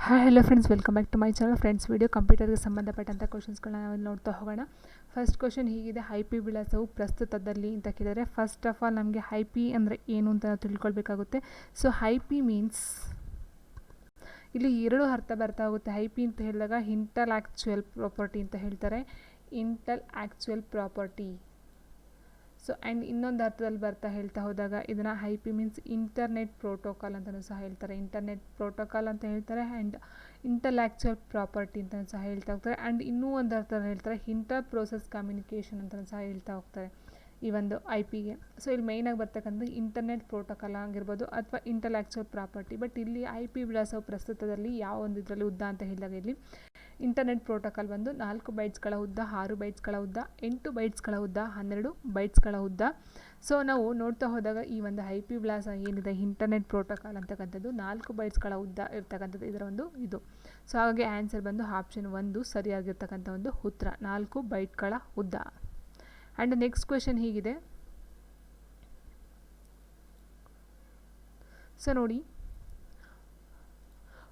Hi hello friends, welcome back to my channel. Friends, video ಕಂಪ್ಯೂಟರ್ಗೆ ಸಂಬಂಧಪಟ್ಟಂಥ ಕ್ವಶನ್ಸ್ಗಳನ್ನ ನಾವು ನೋಡ್ತಾ ಹೋಗೋಣ. ಫಸ್ಟ್ ಕ್ವಶನ್ ಹೀಗಿದೆ: ಹೈಪಿ ವಿಳಾಸವು ಪ್ರಸ್ತುತದಲ್ಲಿ ಅಂತ ಕೇಳಿದರೆ, ಫಸ್ಟ್ ಆಫ್ ಆಲ್ ನಮಗೆ ಹೈಪಿ ಅಂದರೆ ಏನು ಅಂತ ನಾವು ತಿಳ್ಕೊಳ್ಬೇಕಾಗುತ್ತೆ. ಸೊ ಹೈಪಿ ಮೀನ್ಸ್ ಇಲ್ಲಿ ಎರಡು ಅರ್ಥ ಬರ್ತಾ ಹೋಗುತ್ತೆ. ಹೈಪಿ ಅಂತ ಹೇಳಿದಾಗ ಇಂಟೆಲೆಕ್ಚುಯಲ್ ಪ್ರಾಪರ್ಟಿ ಅಂತ ಹೇಳ್ತಾರೆ, ಇಂಟೆಲೆಕ್ಚುಯಲ್ ಪ್ರಾಪರ್ಟಿ. ಸೊ ಆ್ಯಂಡ್ ಇನ್ನೊಂದು ಅರ್ಥದಲ್ಲಿ ಹೇಳ್ತಾ ಹೋದಾಗ ಇದನ್ನು ಹೈಪಿ ಮೀನ್ಸ್ ಇಂಟರ್ನೆಟ್ ಪ್ರೋಟೋಕಾಲ್ ಅಂತಲೂ ಸಹ ಹೇಳ್ತಾರೆ. ಇಂಟರ್ನೆಟ್ ಪ್ರೋಟೋಕಾಲ್ ಅಂತ ಹೇಳ್ತಾರೆ ಆ್ಯಂಡ್ ಇಂಟೆಲೆಕ್ಚುಯಲ್ ಪ್ರಾಪರ್ಟಿ ಅಂತಲೂ ಸಹ ಹೇಳ್ತಾ ಹೋಗ್ತಾರೆ. ಆ್ಯಂಡ್ ಇನ್ನೂ ಒಂದು ಅರ್ಥದಲ್ಲಿ ಹೇಳ್ತಾರೆ ಇಂಟರ್ ಪ್ರೋಸೆಸ್ ಕಮ್ಯುನಿಕೇಷನ್ ಅಂತಲೂ ಸಹ ಹೇಳ್ತಾ ಹೋಗ್ತಾರೆ ಈ ಒಂದು ಐ ಪಿಗೆ. ಸೊ ಇಲ್ಲಿ ಮೇಯ್ನಾಗಿ ಬರ್ತಕ್ಕಂಥ ಇಂಟರ್ನೆಟ್ ಪ್ರೋಟೋಕಾಲ್ ಆಗಿರ್ಬೋದು ಅಥವಾ ಇಂಟೆಲೆಕ್ಚುಯಲ್ ಪ್ರಾಪರ್ಟಿ. ಬಟ್ ಇಲ್ಲಿ ಐ ಪಿ ವಿಳಾಸವು ಪ್ರಸ್ತುತದಲ್ಲಿ ಯಾವ ಒಂದು ಇದರಲ್ಲಿ ಉದ್ದ ಅಂತ ಹೇಳಿದಾಗ ಇಲ್ಲಿ ಇಂಟರ್ನೆಟ್ ಪ್ರೋಟೋಕಾಲ್ ಬಂದು 4 ಬೈಟ್ಸ್ಗಳ ಉದ್ದ, 6 ಬೈಟ್ಸ್ಗಳ ಉದ್ದ, 8 ಬೈಟ್ಸ್ಗಳ ಉದ್ದ, 12 ಬೈಟ್ಸ್ಗಳ ಉದ್ದ. ಸೊ ನಾವು ನೋಡ್ತಾ ಹೋದಾಗ ಈ ಒಂದು ಐ ಪಿ ವಿಳಾಸ ಏನಿದೆ ಇಂಟರ್ನೆಟ್ ಪ್ರೋಟೋಕಾಲ್ ಅಂತಕ್ಕಂಥದ್ದು 4 ಬೈಟ್ಸ್ಗಳ ಉದ್ದ ಇರ್ತಕ್ಕಂಥದ್ದು ಇದರ ಒಂದು ಇದು. ಸೊ ಹಾಗಾಗಿ ಆನ್ಸರ್ ಬಂದು ಆಪ್ಷನ್ 1 ಸರಿಯಾಗಿರ್ತಕ್ಕಂಥ ಒಂದು ಉತ್ತರ, 4 ಬೈಟ್ಗಳ ಉದ್ದ. ಆ್ಯಂಡ್ ನೆಕ್ಸ್ಟ್ ಕ್ವೆಶನ್ ಹೀಗಿದೆ. ಸೊ ನೋಡಿ,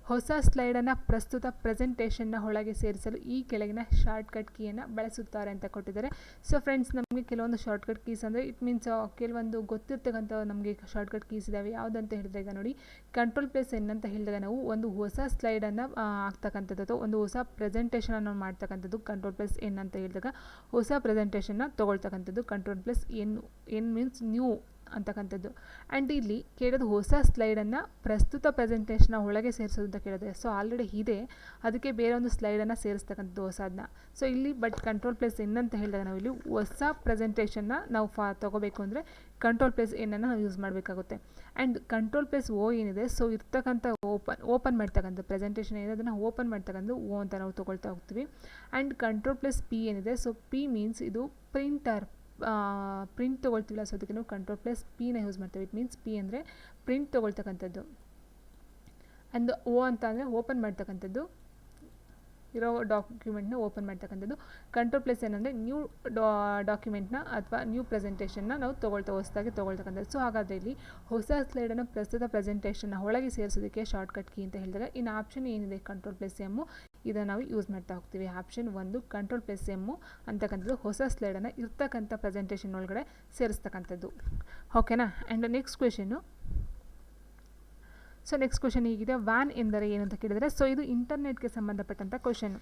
ಹೊಸ ಸ್ಲೈಡನ್ನು ಪ್ರಸ್ತುತ ಪ್ರೆಸೆಂಟೇಷನ್ನ ಒಳಗೆ ಸೇರಿಸಲು ಈ ಕೆಳಗಿನ ಶಾರ್ಟ್ಕಟ್ ಕೀಯನ್ನು ಬಳಸುತ್ತಾರೆ ಅಂತ ಕೊಟ್ಟಿದ್ದಾರೆ. ಸೊ ಫ್ರೆಂಡ್ಸ್, ನಮಗೆ ಕೆಲವೊಂದು ಶಾರ್ಟ್ಕಟ್ ಕೀಸ್ ಅಂದರೆ ಇಟ್ ಮೀನ್ಸ್ ಕೆಲವೊಂದು ಗೊತ್ತಿರ್ತಕ್ಕಂಥ ನಮಗೆ ಶಾರ್ಟ್ಕಟ್ ಕೀಸ್ ಇದ್ದಾವೆ. ಯಾವುದಂತ ಹೇಳಿದ್ರೆ ಈಗ ನೋಡಿ, Ctrl+N ಅಂತ ಹೇಳಿದಾಗ ನಾವು ಒಂದು ಹೊಸ ಸ್ಲೈಡನ್ನು ಆಗ್ತಕ್ಕಂಥದ್ದು ಅಥವಾ ಒಂದು ಹೊಸ ಪ್ರೆಸೆಂಟೇಷನನ್ನು ಮಾಡ್ತಕ್ಕಂಥದ್ದು Ctrl+N ಅಂತ ಹೇಳಿದಾಗ ಹೊಸ ಪ್ರೆಸೆಂಟೇಷನ್ನ ತೊಗೊಳ್ತಕ್ಕಂಥದ್ದು Ctrl+N ಮೀನ್ಸ್ ನ್ಯೂ ಅಂತಕ್ಕಂಥದ್ದು. ಆ್ಯಂಡ್ ಇಲ್ಲಿ ಕೇಳೋದು ಹೊಸ ಸ್ಲೈಡನ್ನು ಪ್ರಸ್ತುತ ಪ್ರೆಸೆಂಟೇಷನ್ನ ಒಳಗೆ ಸೇರಿಸೋದು ಅಂತ ಕೇಳಿದೆ. ಸೊ ಆಲ್ರೆಡಿ ಇದೆ, ಅದಕ್ಕೆ ಬೇರೆ ಒಂದು ಸ್ಲೈಡನ್ನು ಸೇರಿಸ್ತಕ್ಕಂಥದ್ದು ಹೊಸದನ್ನ. ಸೊ ಇಲ್ಲಿ ಬಟ್ Ctrl+N ಅಂತ ಹೇಳಿದಾಗ ನಾವು ಇಲ್ಲಿ ಹೊಸ ಪ್ರೆಸೆಂಟೇಷನ್ನ ನಾವು ತೊಗೋಬೇಕು ಅಂದರೆ Ctrl+N ಅನ್ನು ನಾವು ಯೂಸ್ ಮಾಡಬೇಕಾಗುತ್ತೆ. ಆ್ಯಂಡ್ Ctrl+O ಏನಿದೆ, ಸೊ ಇರ್ತಕ್ಕಂಥ ಓಪನ್ ಮಾಡ್ತಕ್ಕಂಥ ಪ್ರೆಸೆಂಟೇಷನ್ ಏನಿದೆ ಅದನ್ನು ಓಪನ್ ಮಾಡ್ತಕ್ಕಂಥ ಓ ಅಂತ ನಾವು ತೊಗೊಳ್ತಾ ಹೋಗ್ತೀವಿ. ಆ್ಯಂಡ್ Ctrl+P ಏನಿದೆ, ಸೊ ಪಿ ಮೀನ್ಸ್ ಇದು ಪ್ರಿಂಟ್ ತೊಗೊಳ್ತೀವಿಲ್ಲ, ಸೊ ಅದಕ್ಕೆ ನಾವು Ctrl+P ಯೂಸ್ ಮಾಡ್ತೀವಿ. ಇಟ್ ಮೀನ್ಸ್ ಪಿ ಅಂದರೆ ಪ್ರಿಂಟ್ ತೊಗೊಳ್ತಕ್ಕಂಥದ್ದು, ಆ್ಯಂಡ್ ಓ ಅಂತ ಅಂದರೆ ಓಪನ್ ಮಾಡ್ತಕ್ಕಂಥದ್ದು, ಇರೋ ಡಾಕ್ಯುಮೆಂಟ್ನ ಓಪನ್ ಮಾಡ್ತಕ್ಕಂಥದ್ದು. Ctrl+N ಅಂದರೆ ನ್ಯೂ ಡಾಕ್ಯುಮೆಂಟ್ನ ಅಥವಾ ನ್ಯೂ ಪ್ರೆಸೆಂಟೇಷನ್ನ ನಾವು ಹೊಸದಾಗಿ ತೊಗೊಳ್ತಕ್ಕಂಥದ್ದು. ಸೊ ಹಾಗಾದರೆ ಇಲ್ಲಿ ಹೊಸ ಸ್ಲೈಡನ್ನು ಪ್ರಸ್ತುತ ಪ್ರೆಸೆಂಟೇಷನ್ನ ಒಳಗೆ ಸೇರಿಸೋದಕ್ಕೆ ಶಾರ್ಟ್ಕಟ್ ಕೀ ಅಂತ ಹೇಳಿದಾಗ ಇನ್ನು ಆಪ್ಷನ್ ಏನಿದೆ Ctrl+M ಇದನ್ನು ನಾವು ಯೂಸ್ ಮಾಡ್ತಾ ಹೋಗ್ತೀವಿ. ಆಪ್ಷನ್ 1 Ctrl+M ಅಂತಕ್ಕಂಥದ್ದು ಹೊಸ ಸ್ಲೈಡನ್ನು ಇರ್ತಕ್ಕಂಥ ಪ್ರೆಸೆಂಟೇಷನ್ ಒಳಗಡೆ ಸೇರಿಸ್ತಕ್ಕಂಥದ್ದು. ಓಕೆನಾ? And next question. So next question ಹೀಗಿದೆ: ವ್ಯಾನ್ ಎಂದರೆ ಏನು ಅಂತ ಕೇಳಿದರೆ, ಸೊ ಇದು ಇಂಟರ್ನೆಟ್ಗೆ ಸಂಬಂಧಪಟ್ಟಂಥ ಕ್ವೆಶನ್.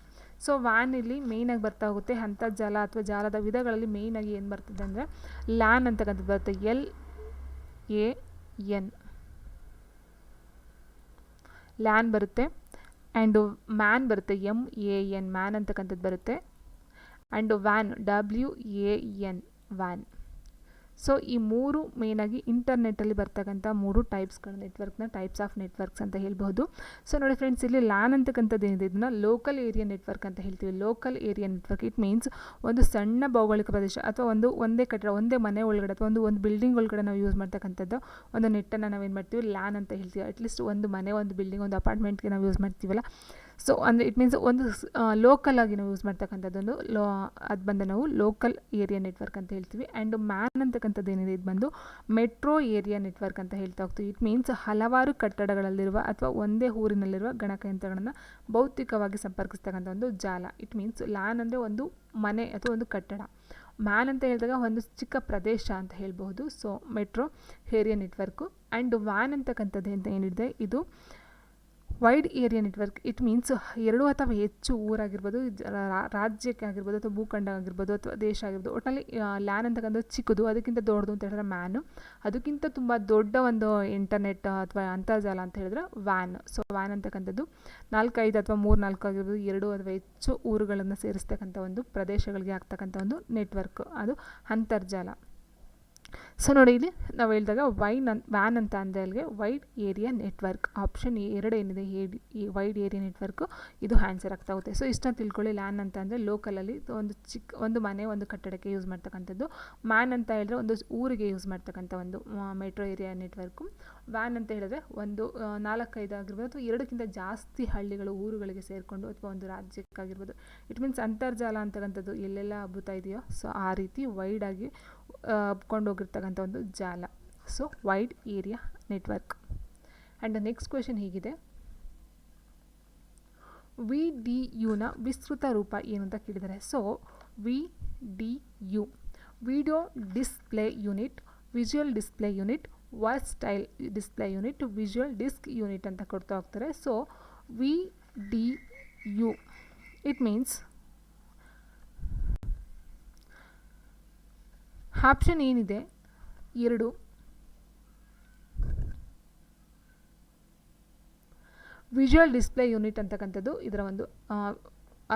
ಸೊ ವ್ಯಾನ್ ಇಲ್ಲಿ ಮೇಯ್ನಾಗಿ ಬರ್ತಾ ಹೋಗುತ್ತೆ ಅಂತರ್ಜಾಲ ಅಥವಾ ಜಾಲದ ವಿಧಗಳಲ್ಲಿ ಮೇಯ್ನಾಗಿ ಏನು ಬರ್ತದೆ ಅಂದರೆ ಲ್ಯಾನ್ ಅಂತಕ್ಕಂಥದ್ದು ಬರುತ್ತೆ, LAN ಲ್ಯಾನ್ ಬರುತ್ತೆ. ಆ್ಯಂಡ್ ಮ್ಯಾನ್ ಬರುತ್ತೆ, MAN ಮ್ಯಾನ್ ಅಂತಕ್ಕಂಥದ್ದು ಬರುತ್ತೆ. And van WAN van. So ಈ ಮೂರು ಮೇಯ್ನಾಗಿ ಇಂಟರ್ನೆಟ್ಟಲ್ಲಿ ಬರ್ತಕ್ಕಂಥ 3 ಟೈಪ್ಸ್ಗಳ ನೆಟ್ವರ್ಕ್ನ ಟೈಪ್ಸ್ ಆಫ್ ನೆಟ್ವರ್ಕ್ಸ್ ಅಂತ ಹೇಳ್ಬೋದು. ಸೊ ನೋಡಿ ಫ್ರೆಂಡ್ಸ್, ಇಲ್ಲಿ ಲ್ಯಾನ್ ಅಂತಕ್ಕಂಥದ್ದು ಏನಿದೆ ಇದನ್ನು ಲೋಕಲ್ ಏರಿಯಾ ನೆಟ್ವರ್ಕ್ ಅಂತ ಹೇಳ್ತೀವಿ. Local area network it means ಒಂದು ಸಣ್ಣ ಭೌಗೋಳಿಕ ಪ್ರದೇಶ ಅಥವಾ ಒಂದೇ ಕಟ್ಟಡ, ಒಂದೇ ಮನೆ ಒಳಗಡೆ ಅಥವಾ ಒಂದು ಬಿಲ್ಡಿಂಗ್ ಒಳಗಡೆ ನಾವು ಯೂಸ್ ಮಾಡ್ತಕ್ಕಂಥದ್ದು ಒಂದು ನೆಟ್ಟನ್ನು ನಾವೇನು ಮಾಡ್ತೀವಿ ಲ್ಯಾನ್ ಅಂತ ಹೇಳ್ತೀವಿ. ಅಟ್ಲೀಸ್ಟ್ ಒಂದು ಮನೆ, ಒಂದು ಬಿಲ್ಡಿಂಗ್, ಒಂದು ಅಪಾರ್ಟ್ಮೆಂಟ್ಗೆ ನಾವು ಯೂಸ್ ಮಾಡ್ತೀವಲ್ಲ. ಸೊ ಅಂದರೆ ಇಟ್ ಮೀನ್ಸ್ ಒಂದು ಲೋಕಲ್ ಆಗಿ ನಾವು ಯೂಸ್ ಮಾಡ್ತಕ್ಕಂಥದ್ದೊಂದು ಅದು ಬಂದು ನಾವು ಲೋಕಲ್ ಏರಿಯಾ ನೆಟ್ವರ್ಕ್ ಅಂತ ಹೇಳ್ತೀವಿ. ಆ್ಯಂಡ್ ಮ್ಯಾನ್ ಅಂತಕ್ಕಂಥದ್ದು ಏನಿದೆ ಇದು ಬಂದು ಮೆಟ್ರೋ ಏರಿಯಾ ನೆಟ್ವರ್ಕ್ ಅಂತ ಹೇಳ್ತಾ ಹೋಗ್ತೀವಿ. ಇಟ್ ಮೀನ್ಸ್ ಹಲವಾರು ಕಟ್ಟಡಗಳಲ್ಲಿರುವ ಅಥವಾ ಒಂದೇ ಊರಿನಲ್ಲಿರುವ ಗಣಕಯಂತ್ರಗಳನ್ನು ಭೌತಿಕವಾಗಿ ಸಂಪರ್ಕಿಸ್ತಕ್ಕಂಥ ಒಂದು ಜಾಲ. ಇಟ್ ಮೀನ್ಸ್ ಲ್ಯಾನ್ ಅಂದರೆ ಒಂದು ಮನೆ ಅಥವಾ ಒಂದು ಕಟ್ಟಡ. ಮ್ಯಾನ್ ಅಂತ ಹೇಳಿದಾಗ ಒಂದು ಚಿಕ್ಕ ಪ್ರದೇಶ ಅಂತ ಹೇಳ್ಬೋದು. So metro area network. And van ಅಂತಕ್ಕಂಥದ್ದು ಅಂತ ಏನಿದೆ ಇದು wide area network. It means 2 ಅಥವಾ ಹೆಚ್ಚು ಊರಾಗಿರ್ಬೋದು, ರಾಜ್ಯಕ್ಕೆ ಆಗಿರ್ಬೋದು ಅಥವಾ ಭೂಖಂಡ ಆಗಿರ್ಬೋದು ಅಥವಾ ದೇಶ ಆಗಿರ್ಬೋದು. ಒಟ್ಟಿನಲ್ಲಿ ಲ್ಯಾನ್ ಅಂತಕ್ಕಂಥದ್ದು ಚಿಕ್ಕದು, ಅದಕ್ಕಿಂತ ದೊಡ್ಡದು ಅಂತ ಹೇಳಿದ್ರೆ ಮ್ಯಾನು, ಅದಕ್ಕಿಂತ ತುಂಬ ದೊಡ್ಡ ಒಂದು ಇಂಟರ್ನೆಟ್ ಅಥವಾ ಅಂತರ್ಜಾಲ ಅಂತ ಹೇಳಿದ್ರೆ ವ್ಯಾನ್. ಸೊ ವ್ಯಾನ್ ಅಂತಕ್ಕಂಥದ್ದು 4, 5 ಅಥವಾ 3, 4 ಆಗಿರ್ಬೋದು, 2 ಅಥವಾ ಹೆಚ್ಚು ಊರುಗಳನ್ನು ಸೇರಿಸ್ತಕ್ಕಂಥ ಒಂದು ಪ್ರದೇಶಗಳಿಗೆ ಆಗ್ತಕ್ಕಂಥ ಒಂದು ನೆಟ್ವರ್ಕ್, ಅದು ಅಂತರ್ಜಾಲ. ಸೊ ನೋಡಿ, ಇಲ್ಲಿ ನಾವು ಹೇಳಿದಾಗ ವ್ಯಾನ್ ಅಂತ ಅಂದರೆ ಅಲ್ಲಿಗೆ ವೈಡ್ ಏರಿಯಾ ನೆಟ್ವರ್ಕ್. ಆಪ್ಷನ್ 2 ಏನಿದೆ ಈ ವೈಡ್ ಏರಿಯಾ ನೆಟ್ವರ್ಕು ಇದು ಆನ್ಸರ್ ಆಗ್ತಾ ಹೋಗುತ್ತೆ. ಸೊ ಇಷ್ಟನ್ನು ತಿಳ್ಕೊಳ್ಳಿ. ಲ್ಯಾನ್ ಅಂತ ಅಂದರೆ ಲೋಕಲಲ್ಲಿ ಒಂದು ಮನೆ, ಒಂದು ಕಟ್ಟಡಕ್ಕೆ ಯೂಸ್ ಮಾಡ್ತಕ್ಕಂಥದ್ದು. ಮ್ಯಾನ್ ಅಂತ ಹೇಳಿದ್ರೆ ಒಂದು ಊರಿಗೆ ಯೂಸ್ ಮಾಡ್ತಕ್ಕಂಥ ಒಂದು ಮೆಟ್ರೋ ಏರಿಯಾ ನೆಟ್ವರ್ಕು. ವ್ಯಾನ್ ಅಂತ ಹೇಳಿದ್ರೆ ಒಂದು 4, 5 ಆಗಿರ್ಬೋದು ಅಥವಾ 2ಕ್ಕಿಂತ ಜಾಸ್ತಿ ಹಳ್ಳಿಗಳು, ಊರುಗಳಿಗೆ ಸೇರಿಕೊಂಡು ಅಥವಾ ಒಂದು ರಾಜ್ಯಕ್ಕಾಗಿರ್ಬೋದು. ಇಟ್ ಮೀನ್ಸ್ ಅಂತರ್ಜಾಲ ಅಂತಕ್ಕಂಥದ್ದು ಎಲ್ಲೆಲ್ಲ ಹಬ್ಬುತ್ತಾ ಇದೆಯೋ ಸೊ ಆ ರೀತಿ ವೈಡಾಗಿ ಹಬ್ಕೊಂಡೋಗಿರ್ತಕ್ಕಂಥ ಒಂದು ಜಾಲ. So wide area network. And next question ಹೀಗಿದೆ: ವಿ ಡಿ ಯುನ ವಿಸ್ತೃತ ರೂಪ ಏನು ಅಂತ ಕೇಳಿದ್ದಾರೆ. So V D U video display unit, visual display unit, versatile display unit, visual disk unit ಅಂತ ಕೊಡ್ತಾ ಹೋಗ್ತಾರೆ. So V D U it means option ಏನಿದೆ 2 ವಿಜುವಲ್ ಡಿಸ್ಪ್ಲೇ ಯೂನಿಟ್ ಅಂತಕ್ಕಂಥದ್ದು ಇದರ ಒಂದು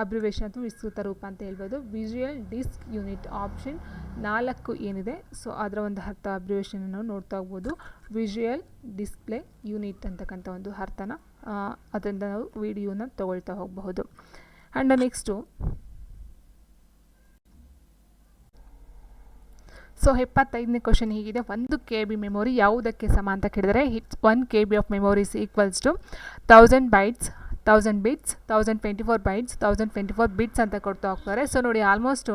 ಅಬ್ರಿವೇಷನ್ ಅಥವಾ ವಿಸ್ತೃತ ರೂಪ ಅಂತ ಹೇಳ್ಬೋದು. ವಿಜುವಲ್ ಡಿಸ್ಕ್ ಯೂನಿಟ್ ಆಪ್ಷನ್ 4 ಏನಿದೆ ಸೊ ಅದರ ಒಂದು ಅರ್ಥ ಅಬ್ರಿವೇಷನ್ ನಾವು ನೋಡ್ತಾ ಹೋಗ್ಬೋದು. ವಿಜುವಲ್ ಡಿಸ್ಪ್ಲೇ ಯೂನಿಟ್ ಅಂತಕ್ಕಂಥ ಒಂದು ಅರ್ಥನ ಅದರಿಂದ ನಾವು ವಿಡಿಯೋನ ತಗೊಳ್ತಾ ಹೋಗಬಹುದು. ಆ್ಯಂಡ್ ನೆಕ್ಸ್ಟು ಸೊ 75ನೇ ಕ್ವಶನ್ ಹೀಗಿದೆ. 1 KB ಮೆಮೊರಿ ಯಾವುದಕ್ಕೆ ಸಮ ಅಂತ ಕೇಳಿದರೆ it's 1 KB of memory is equals to 1000 bytes, 1000 bits, 1024 bytes, 1024 bits ಅಂತ ಕೊಡ್ತಾ ಹೋಗ್ತಾರೆ. ಸೊ ನೋಡಿ ಆಲ್ಮೋಸ್ಟು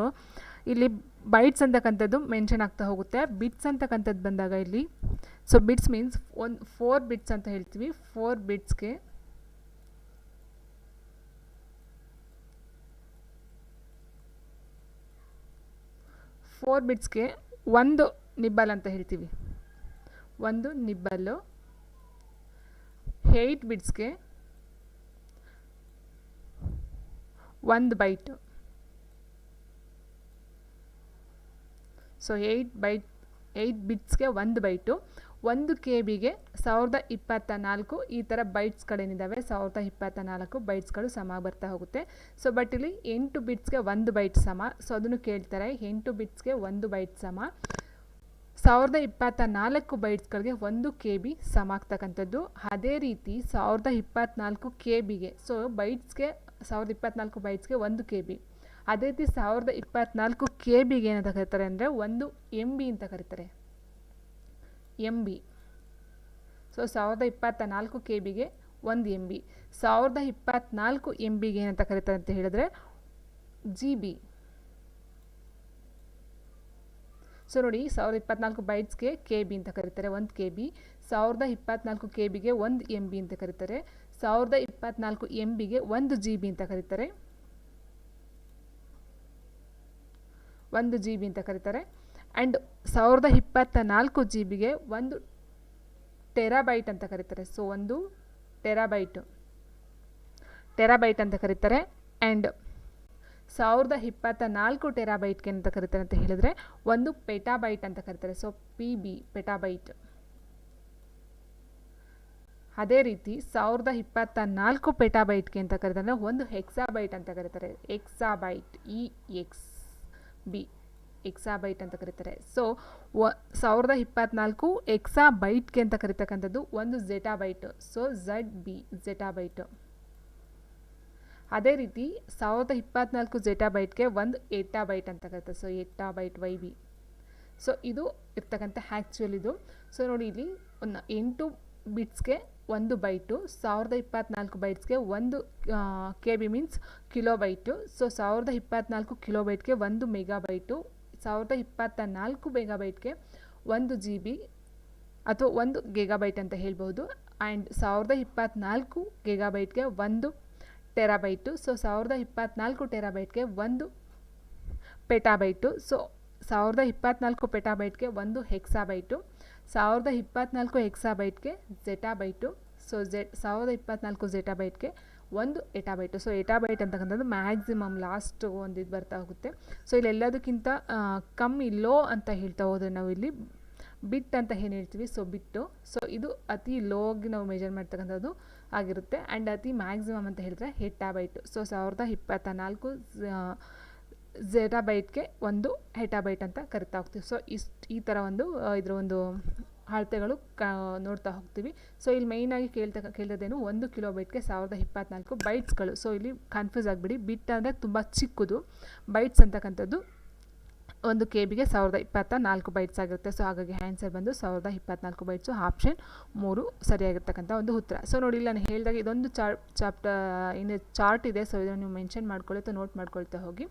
ಇಲ್ಲಿ ಬೈಟ್ಸ್ ಅಂತಕ್ಕಂಥದ್ದು ಮೆನ್ಷನ್ ಆಗ್ತಾ ಹೋಗುತ್ತೆ. ಬಿಟ್ಸ್ ಅಂತಕ್ಕಂಥದ್ದು ಬಂದಾಗ ಇಲ್ಲಿ ಸೊ ಬಿಟ್ಸ್ ಮೀನ್ಸ್ 4 ಬಿಟ್ಸ್ ಅಂತ ಹೇಳ್ತೀವಿ. 4 ಬಿಟ್ಸ್ಗೆ ಒಂದು ನಿಬ್ಬಲ್ ಅಂತ ಹೇಳ್ತೀವಿ. ಒಂದು ನಿಬ್ಬಲ್ಲು. 8 ಬಿಟ್ಸ್ಗೆ 1 ಬೈಟು. ಸೊ 8 ಬಿಟ್ಸ್ಗೆ 1 ಬೈಟು. 1 KBಗೆ 1024 ಈ ಥರ ಬೈಟ್ಸ್ಗಳೇನಿದ್ದಾವೆ 1024 ಬೈಟ್ಸ್ಗಳು ಸಮ ಬರ್ತಾ ಹೋಗುತ್ತೆ. ಸೊ ಬಟ್ ಇಲ್ಲಿ 8 ಬಿಟ್ಸ್ಗೆ 1 ಬೈಟ್ ಸಮ. ಸೊ ಅದನ್ನು ಕೇಳ್ತಾರೆ. 8 ಬಿಟ್ಸ್ಗೆ 1 ಬೈಟ್ ಸಮ. 1024 ಬೈಟ್ಸ್ಗಳಿಗೆ 1 KB ಸಮ ಆಗ್ತಕ್ಕಂಥದ್ದು. ಅದೇ ರೀತಿ 1024 KBಗೆ ಸೊ ಬೈಟ್ಸ್ಗೆ 1024 ಬೈಟ್ಸ್ಗೆ 1 KB. ಅದೇ ರೀತಿ 1024 KBಗೆ ಏನಂತ ಕರೀತಾರೆ ಅಂದರೆ 1 MB ಅಂತ ಕರೀತಾರೆ. MB. So 1024 KBಗೆ 1 MB. 1024 MBಗೆ ಏನಂತ ಕರೀತಾರೆ ಅಂತ ಹೇಳಿದ್ರೆ GB. ಸೊ ನೋಡಿ 1024 ಬೈಟ್ಸ್ಗೆ KB ಅಂತ ಕರೀತಾರೆ 1 KB. 1024 KBಗೆ 1 MB ಅಂತ ಕರೀತಾರೆ. 1024 MBಗೆ 1 GB ಅಂತ ಕರೀತಾರೆ. 1 GB ಅಂತ ಕರೀತಾರೆ. ಆ್ಯಂಡ್ 1024 GBಗೆ 1 ಟೆರಾಬೈಟ್ ಅಂತ ಕರೀತಾರೆ. ಸೊ 1 ಟೆರಾಬೈಟ್ ಅಂತ ಕರೀತಾರೆ. ಆ್ಯಂಡ್ 1024 ಟೆರಾಬೈಟ್ಗೆ ಅಂತ ಕರೀತಾರೆ ಅಂತ ಹೇಳಿದರೆ 1 ಪೆಟಾಬೈಟ್ ಅಂತ ಕರೀತಾರೆ. So PB petabyte. ಅದೇ ರೀತಿ 1024 ಪೆಟಾಬೈಟ್ಗೆ ಅಂತ ಕರೀತಾರೆ 1 ಹೆಕ್ಸಾಬೈಟ್ ಅಂತ ಕರೀತಾರೆ. ಎಕ್ಸಾಬೈಟ್ EXB ಎಕ್ಸಾಬೈಟ್ ಅಂತ ಕರೀತಾರೆ. ಸೊ 1024 ಎಕ್ಸಾಬೈಟ್ಗೆ ಅಂತ ಕರೀತಕ್ಕಂಥದ್ದು 1 ಝೆಟಾಬೈಟ್. So ZB ಝೆಟಾಬೈಟ್. ಅದೇ ರೀತಿ 1024 ಝೆಟಾಬೈಟ್ಗೆ 1 ಎಟಾಬೈಟ್ ಅಂತ ಕರೀತಾರೆ. So ಎಟಾಬೈಟ್ YB. ಸೊ ಇದು ಇರ್ತಕ್ಕಂಥ ಆ್ಯಕ್ಚುಯಲ್ ಇದು. ಸೊ ನೋಡಿ ಇಲ್ಲಿ 8 ಬಿಟ್ಸ್ಗೆ 1 ಬೈಟು. 1024 ಬೈಟ್ಸ್ಗೆ 1 KB ಮೀನ್ಸ್ ಕಿಲೋಬೈಟು. ಸೊ 1024 ಕಿಲೋಬೈಟ್ಗೆ 1 ಮೆಗಾಬೈಟು. 1024 ಮೆಗಾಬೈಟ್ಗೆ 1 GB ಅಥವಾ 1 ಗಿಗಾಬೈಟ್ ಅಂತ ಹೇಳ್ಬೋದು. ಆ್ಯಂಡ್ 1024 ಗಿಗಾಬೈಟ್ಗೆ 1 ಟೆರಾಬೈಟು. ಸೊ 1024 ಟೆರಾಬೈಟ್ಗೆ 1 ಪೆಟಾಬೈಟು. ಸೊ 1024 ಪೆಟಾಬೈಟ್ಗೆ 1 ಹೆಕ್ಸಾಬೈಟು. 1024 ಹೆಕ್ಸಾಬೈಟ್ಗೆ ಝೆಟಾಬೈಟು. ಸೊ 1024 ಝೆಟಾಬೈಟ್ಗೆ 1 ಎಟಾಬೈಟು. ಸೊ ಎಟಾಬೈಟ್ ಅಂತಕ್ಕಂಥದ್ದು ಮ್ಯಾಕ್ಸಿಮಮ್ ಲಾಸ್ಟ್ ಒಂದು ಇದು ಬರ್ತಾ ಹೋಗುತ್ತೆ. ಸೊ ಇಲ್ಲೆಲ್ಲದಕ್ಕಿಂತ ಕಮ್ಮಿ ಲೋ ಅಂತ ಹೇಳ್ತಾ ಹೋದರೆ ನಾವು ಇಲ್ಲಿ ಬಿಟ್ ಅಂತ ಏನು ಹೇಳ್ತೀವಿ. ಸೊ ಬಿಟ್ಟು. ಸೊ ಇದು ಅತಿ ಲೋಗಿ ನಾವು ಮೆಜರ್ ಮಾಡ್ತಕ್ಕಂಥದ್ದು ಆಗಿರುತ್ತೆ. ಆ್ಯಂಡ್ ಅತಿ ಮ್ಯಾಕ್ಸಿಮಮ್ ಅಂತ ಹೇಳಿದ್ರೆ ಹೆಟಾಬೈಟು. ಸೊ 1024 ಝೆಟಾಬೈಟ್ಗೆ 1 ಹೆಟಾಬೈಟ್ ಅಂತ ಕರಿತಾ ಹೋಗ್ತೀವಿ. ಸೊ ಈ ಥರ ಒಂದು ಇದರ ಒಂದು ಅಳತೆಗಳು ನೋಡ್ತಾ ಹೋಗ್ತೀವಿ. ಸೊ ಇಲ್ಲಿ ಮೇಯ್ನಾಗಿ ಕೇಳ್ತದೇನು 1 ಕಿಲೋಬೈಟ್ಗೆ 1024 ಬೈಟ್ಸ್ಗಳು. ಸೊ ಇಲ್ಲಿ ಕನ್ಫ್ಯೂಸ್ ಆಗಿಬಿಡಿ. ಬಿಟ್ ಅಂದರೆ ತುಂಬ ಚಿಕ್ಕದು. ಬೈಟ್ಸ್ ಅಂತಕ್ಕಂಥದ್ದು 1 KBಗೆ 1024 ಬೈಟ್ಸ್ ಆಗಿರುತ್ತೆ. ಸೊ ಹಾಗಾಗಿ ಆನ್ಸರ್ ಬಂದು 1024 ಬೈಟ್ಸು. ಆಪ್ಷನ್ 3 ಸರಿಯಾಗಿರ್ತಕ್ಕಂಥ ಒಂದು ಉತ್ತರ. ಸೊ ನೋಡಿ ಇಲ್ಲಿ ನಾನು ಹೇಳಿದಾಗ ಇದೊಂದು ಚಾರ್ಟ್ ಇದೆ. ಸೊ ಇದನ್ನು ನೀವು ಮೆನ್ಷನ್ ಮಾಡ್ಕೊಳ್ಳಿ ಅಥವಾ ನೋಟ್ ಮಾಡ್ಕೊಳ್ತಾ ಹೋಗಿ.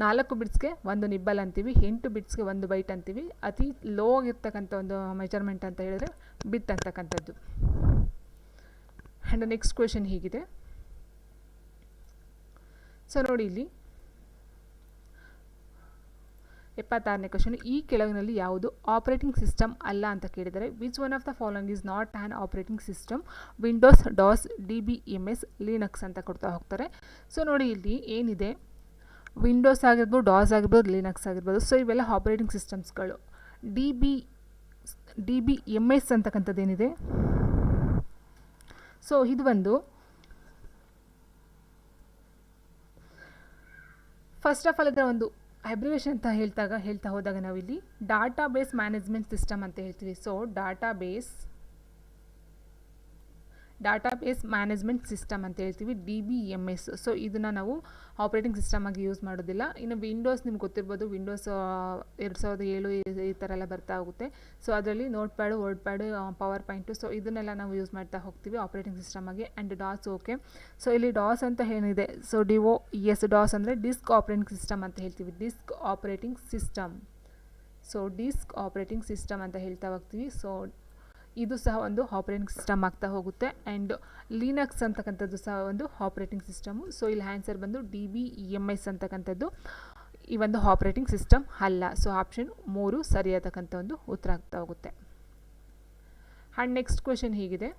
4 ಬಿಟ್ಸ್ಗೆ 1 ನಿಬ್ಬಲ್ ಅಂತೀವಿ. 8 ಬಿಟ್ಸ್ಗೆ 1 ಬೈಟ್ ಅಂತೀವಿ. ಅತಿ ಲೋ ಆಗಿರ್ತಕ್ಕಂಥ ಒಂದು ಮೆಜರ್ಮೆಂಟ್ ಅಂತ ಹೇಳಿದ್ರೆ ಬಿಟ್ ಅಂತಕ್ಕಂಥದ್ದು. ಆ್ಯಂಡ್ ನೆಕ್ಸ್ಟ್ ಕ್ವೆಶನ್ ಹೀಗಿದೆ. ಸೊ ನೋಡಿ ಇಲ್ಲಿ 76ನೇ ಕ್ವಶನ್, ಈ ಕೆಳಗಿನಲ್ಲಿ ಯಾವುದು ಆಪರೇಟಿಂಗ್ ಸಿಸ್ಟಮ್ ಅಲ್ಲ ಅಂತ ಕೇಳಿದರೆ. Which one of the following is not an operating system? Windows, DOS, DBMS, Linux ಅಂತ ಕೊಡ್ತಾ ಹೋಗ್ತಾರೆ. ಸೊ ನೋಡಿ ಇಲ್ಲಿ ಏನಿದೆ, ವಿಂಡೋಸ್ ಆಗಿರ್ಬೋದು, ಡಾಸ್ ಆಗಿರ್ಬೋದು, ಲಿನಕ್ಸ್ ಆಗಿರ್ಬೋದು. ಸೊ ಇವೆಲ್ಲ ಆಪರೇಟಿಂಗ್ ಸಿಸ್ಟಮ್ಸ್ಗಳು. DBMS ಅಂತಕ್ಕಂಥದ್ದು ಏನಿದೆ, ಸೊ ಇದು ಒಂದು ಫಸ್ಟ್ ಆಫ್ ಆಲ್ ಇದರ ಒಂದು ಅಬ್ರಿವೇಷನ್ ಅಂತ ಹೇಳ್ತಾ ಹೋದಾಗ ನಾವಿಲ್ಲಿ ಡಾಟಾಬೇಸ್ ಮ್ಯಾನೇಜ್ಮೆಂಟ್ ಸಿಸ್ಟಮ್ ಅಂತ ಹೇಳ್ತೀವಿ. ಸೊ ಡಾಟಾಬೇಸ್ ಮ್ಯಾನೇಜ್ಮೆಂಟ್ ಸಿಸ್ಟಮ್ ಅಂತ ಹೇಳ್ತೀವಿ, DBMS. ಸೊ ಇದನ್ನು ನಾವು ಆಪರೇಟಿಂಗ್ ಸಿಸ್ಟಮ್ ಆಗಿ ಯೂಸ್ ಮಾಡೋದಿಲ್ಲ. ಇನ್ನು ವಿಂಡೋಸ್ ನಿಮ್ಗೆ ಗೊತ್ತಿರ್ಬೋದು, ವಿಂಡೋಸ್ 2007 ಈ ಥರ ಎಲ್ಲ ಬರ್ತಾ ಹೋಗುತ್ತೆ. ಸೊ ಅದರಲ್ಲಿ Notepad, WordPad, PowerPoint, so ಇದನ್ನೆಲ್ಲ ನಾವು ಯೂಸ್ ಮಾಡ್ತಾ ಹೋಗ್ತೀವಿ ಆಪರೇಟಿಂಗ್ ಸಿಸ್ಟಮ್ ಆಗಿ. And DOS okay. ಸೊ ಇಲ್ಲಿ ಡಾಸ್ ಅಂತ ಏನಿದೆ, ಸೊ DOS, ಡಾಸ್ ಅಂದರೆ ಡಿಸ್ಕ್ ಆಪರೇಟಿಂಗ್ ಸಿಸ್ಟಮ್ ಅಂತ ಹೇಳ್ತೀವಿ, disk operating system. So disk operating system ಅಂತ ಹೇಳ್ತಾ ಹೋಗ್ತೀವಿ. ಸೊ ಇದು ಸಹ ಒಂದು ಆಪರೇಟಿಂಗ್ ಸಿಸ್ಟಮ್ ಆಗ್ತಾ ಹೋಗುತ್ತೆ. ಆ್ಯಂಡ್ ಲಿನಕ್ಸ್ ಅಂತಕ್ಕಂಥದ್ದು ಸಹ ಒಂದು ಆಪರೇಟಿಂಗ್ ಸಿಸ್ಟಮು. ಸೊ ಇಲ್ಲಿ ಆನ್ಸರ್ ಬಂದು DBMS ಅಂತಕ್ಕಂಥದ್ದು ಈ ಒಂದು ಆಪರೇಟಿಂಗ್ ಸಿಸ್ಟಮ್ ಅಲ್ಲ. ಸೊ ಆಪ್ಷನ್ 3 ಸರಿಯಾದಕ್ಕಂಥ ಒಂದು ಉತ್ತರ ಆಗ್ತಾ ಹೋಗುತ್ತೆ. ಆ್ಯಂಡ್ ನೆಕ್ಸ್ಟ್ ಕ್ವೆಶನ್ ಹೀಗಿದೆ,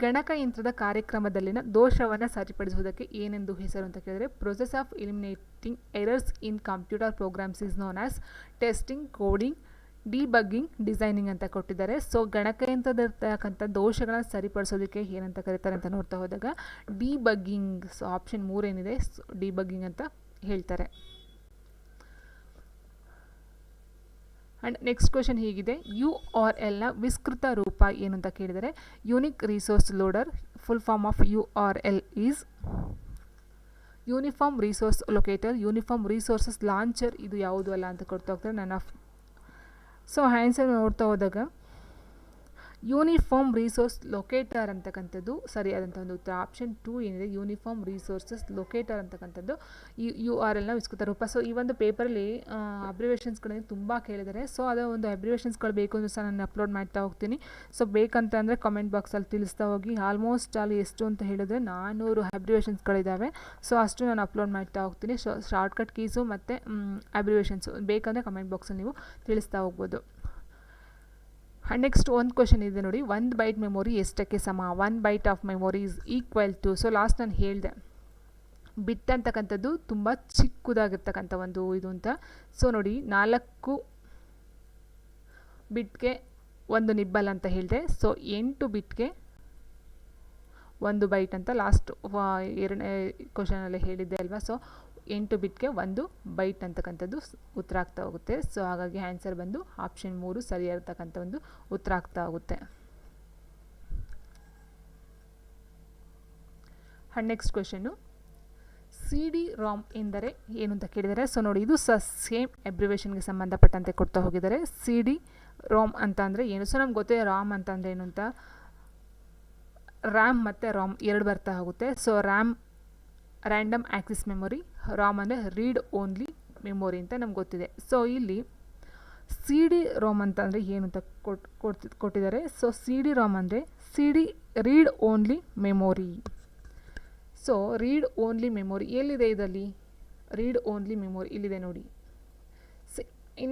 ಗಣಕಯಂತ್ರದ ಕಾರ್ಯಕ್ರಮದಲ್ಲಿನ ದೋಷವನ್ನು ಸರಿಪಡಿಸುವುದಕ್ಕೆ ಏನೆಂದು ಹೆಸರು ಅಂತ ಕೇಳಿದರೆ, process of eliminating errors in computer programs is known as testing, coding, debugging, designing ಅಂತ ಕೊಟ್ಟಿದ್ದಾರೆ. ಸೊ ಗಣಕಯಂತ್ರದರ್ತಕ್ಕಂಥ ದೋಷಗಳನ್ನು ಸರಿಪಡಿಸೋದಕ್ಕೆ ಏನಂತ ಕರೀತಾರೆ ಅಂತ ನೋಡ್ತಾ ಹೋದಾಗ ಡಿಬಗ್ಗಿಂಗ್. ಸೊ ಆಪ್ಷನ್ 3 ಏನಿದೆ, ಡಿಬಗ್ಗಿಂಗ್ ಅಂತ ಹೇಳ್ತಾರೆ. ಆ್ಯಂಡ್ ನೆಕ್ಸ್ಟ್ ಕ್ವೆಶನ್ ಹೀಗಿದೆ, URLನ ವಿಸ್ತೃತ ರೂಪ ಏನು ಅಂತ ಕೇಳಿದರೆ, unique resource loader. Full form of URL is uniform resource locator, uniform resources launcher. ಇದು ಯಾವುದು ಅಲ್ಲ ಅಂತ ಕೊಡ್ತಾ ಹೋಗ್ತಾರೆ. ನನ್ ಆಫ್ ಸೊ ಆನ್ಸರ್ ನೋಡ್ತಾ ಹೋದಾಗ ಯೂನಿಫಾರ್ಮ್ ರಿಸೋರ್ಸ್ ಲೊಕೇಟರ್ ಅಂತಕ್ಕಂಥದ್ದು ಸರಿಯಾದಂಥ ಒಂದು ಉತ್ತರ. ಆಪ್ಷನ್ 2 ಏನಿದೆ, ಯೂನಿಫಾರ್ಮ್ ರಿಸೋರ್ಸಸ್ ಲೊಕೇಟರ್ ಅಂತಕ್ಕಂಥದ್ದು URLನ ವಿಸ್ತೃತ ರೂಪ. ಸೊ ಈ ಒಂದು ಪೇಪರಲ್ಲಿ ಅಬ್ರಿವೇಷನ್ಸ್ಗಳನ್ನ ತುಂಬ ಕೇಳಿದ್ದಾರೆ. ಸೊ ಅದರ ಒಂದು ಅಬ್ರಿವೇಷನ್ಸ್ಗಳು ಬೇಕು ಅಂದರೆ ಸಹ ನಾನು ಅಪ್ಲೋಡ್ ಮಾಡ್ತಾ ಹೋಗ್ತೀನಿ. ಸೊ ಬೇಕಂತ ಅಂದರೆ ಕಮೆಂಟ್ ಬಾಕ್ಸಲ್ಲಿ ತಿಳಿಸ್ತಾ ಹೋಗಿ. ಆಲ್ಮೋಸ್ಟ್ ಅಲ್ಲಿ ಎಷ್ಟು ಅಂತ ಹೇಳಿದ್ರೆ 400 ಅಬ್ರಿವೇಷನ್ಸ್ಗಳಿದ್ದಾವೆ. ಸೊ ಅಷ್ಟು ನಾನು ಅಪ್ಲೋಡ್ ಮಾಡ್ತಾ ಹೋಗ್ತೀನಿ. ಸೊ ಶಾರ್ಟ್ಕಟ್ ಕೀಸು ಮತ್ತು ಅಬ್ರಿವೇಷನ್ಸು ಬೇಕಂದರೆ ಕಮೆಂಟ್ ಬಾಕ್ಸಲ್ಲಿ ನೀವು ತಿಳಿಸ್ತಾ ಹೋಗ್ಬೋದು. ಆ್ಯಂಡ್ ನೆಕ್ಸ್ಟ್ ಒಂದು ಕ್ವೆಶನ್ ಇದೆ ನೋಡಿ, 1 ಬೈಟ್ ಮೆಮೊರಿ ಎಷ್ಟಕ್ಕೆ ಸಮ? 1 byte of memory is equal to. So last ನಾನು ಹೇಳಿದೆ ಬಿಟ್ ಅಂತಕ್ಕಂಥದ್ದು ತುಂಬ ಚಿಕ್ಕದಾಗಿರ್ತಕ್ಕಂಥ ಒಂದು ಇದು ಅಂತ. ಸೊ ನೋಡಿ 4 ಬಿಟ್ಗೆ 1 ನಿಬ್ಬಲ್ ಅಂತ ಹೇಳಿದೆ. ಸೊ 8 ಬಿಟ್ಗೆ 1 ಬೈಟ್ ಅಂತ ಲಾಸ್ಟ್ 2ನೇ ಕ್ವೆಶನಲ್ಲಿ ಹೇಳಿದ್ದೆ ಅಲ್ವಾ. ಸೊ 8 ಬಿಟ್ಗೆ 1 ಬೈಟ್ ಅಂತಕ್ಕಂಥದ್ದು ಉತ್ತರ ಆಗ್ತಾ ಹೋಗುತ್ತೆ. ಸೊ ಹಾಗಾಗಿ ಆನ್ಸರ್ ಬಂದು ಆಪ್ಷನ್ 3 ಸರಿಯಾಗಿರ್ತಕ್ಕಂಥ ಒಂದು ಉತ್ತರ ಆಗ್ತಾ ಹೋಗುತ್ತೆ. ಆ್ಯಂಡ್ ನೆಕ್ಸ್ಟ್ ಕ್ವೆಶನ್ನು, CD-ROM ಎಂದರೆ ಏನು ಅಂತ ಕೇಳಿದ್ದಾರೆ. ಸೊ ನೋಡಿ ಇದು ಸೇಮ್ ಅಬ್ರಿವೇಷನ್ಗೆ ಸಂಬಂಧಪಟ್ಟಂತೆ ಕೊಡ್ತಾ ಹೋಗಿದ್ದಾರೆ. CD-ROM ಅಂತ ಅಂದರೆ ಏನು? ಸೊ ನಮ್ಗೆ ಗೊತ್ತಿದೆ ರಾಮ್ ಅಂತ ಅಂದರೆ ಏನು ಅಂತ. ರ್ಯಾಮ್ ಮತ್ತು ರಾಮ್ 2 ಬರ್ತಾ ಹೋಗುತ್ತೆ. So RAM random Axis memory, Ram ಅಂದರೆ ರೀಡ್ ಓನ್ಲಿ ಮೆಮೊರಿ ಅಂತ ನಮ್ಗೆ ಗೊತ್ತಿದೆ. ಸೊ ಇಲ್ಲಿ CD-ROM ಅಂತ ಅಂದರೆ ಏನು ಅಂತ ಕೊಟ್ಟಿದ್ದಾರೆ. ಸೊ CD-ROM ಅಂದರೆ read only memory. So read only memory ಎಲ್ಲಿದೆ ಇದರಲ್ಲಿ? ರೀಡ್ ಓನ್ಲಿ ಮೆಮೊರಿ ಇಲ್ಲಿದೆ ನೋಡಿ.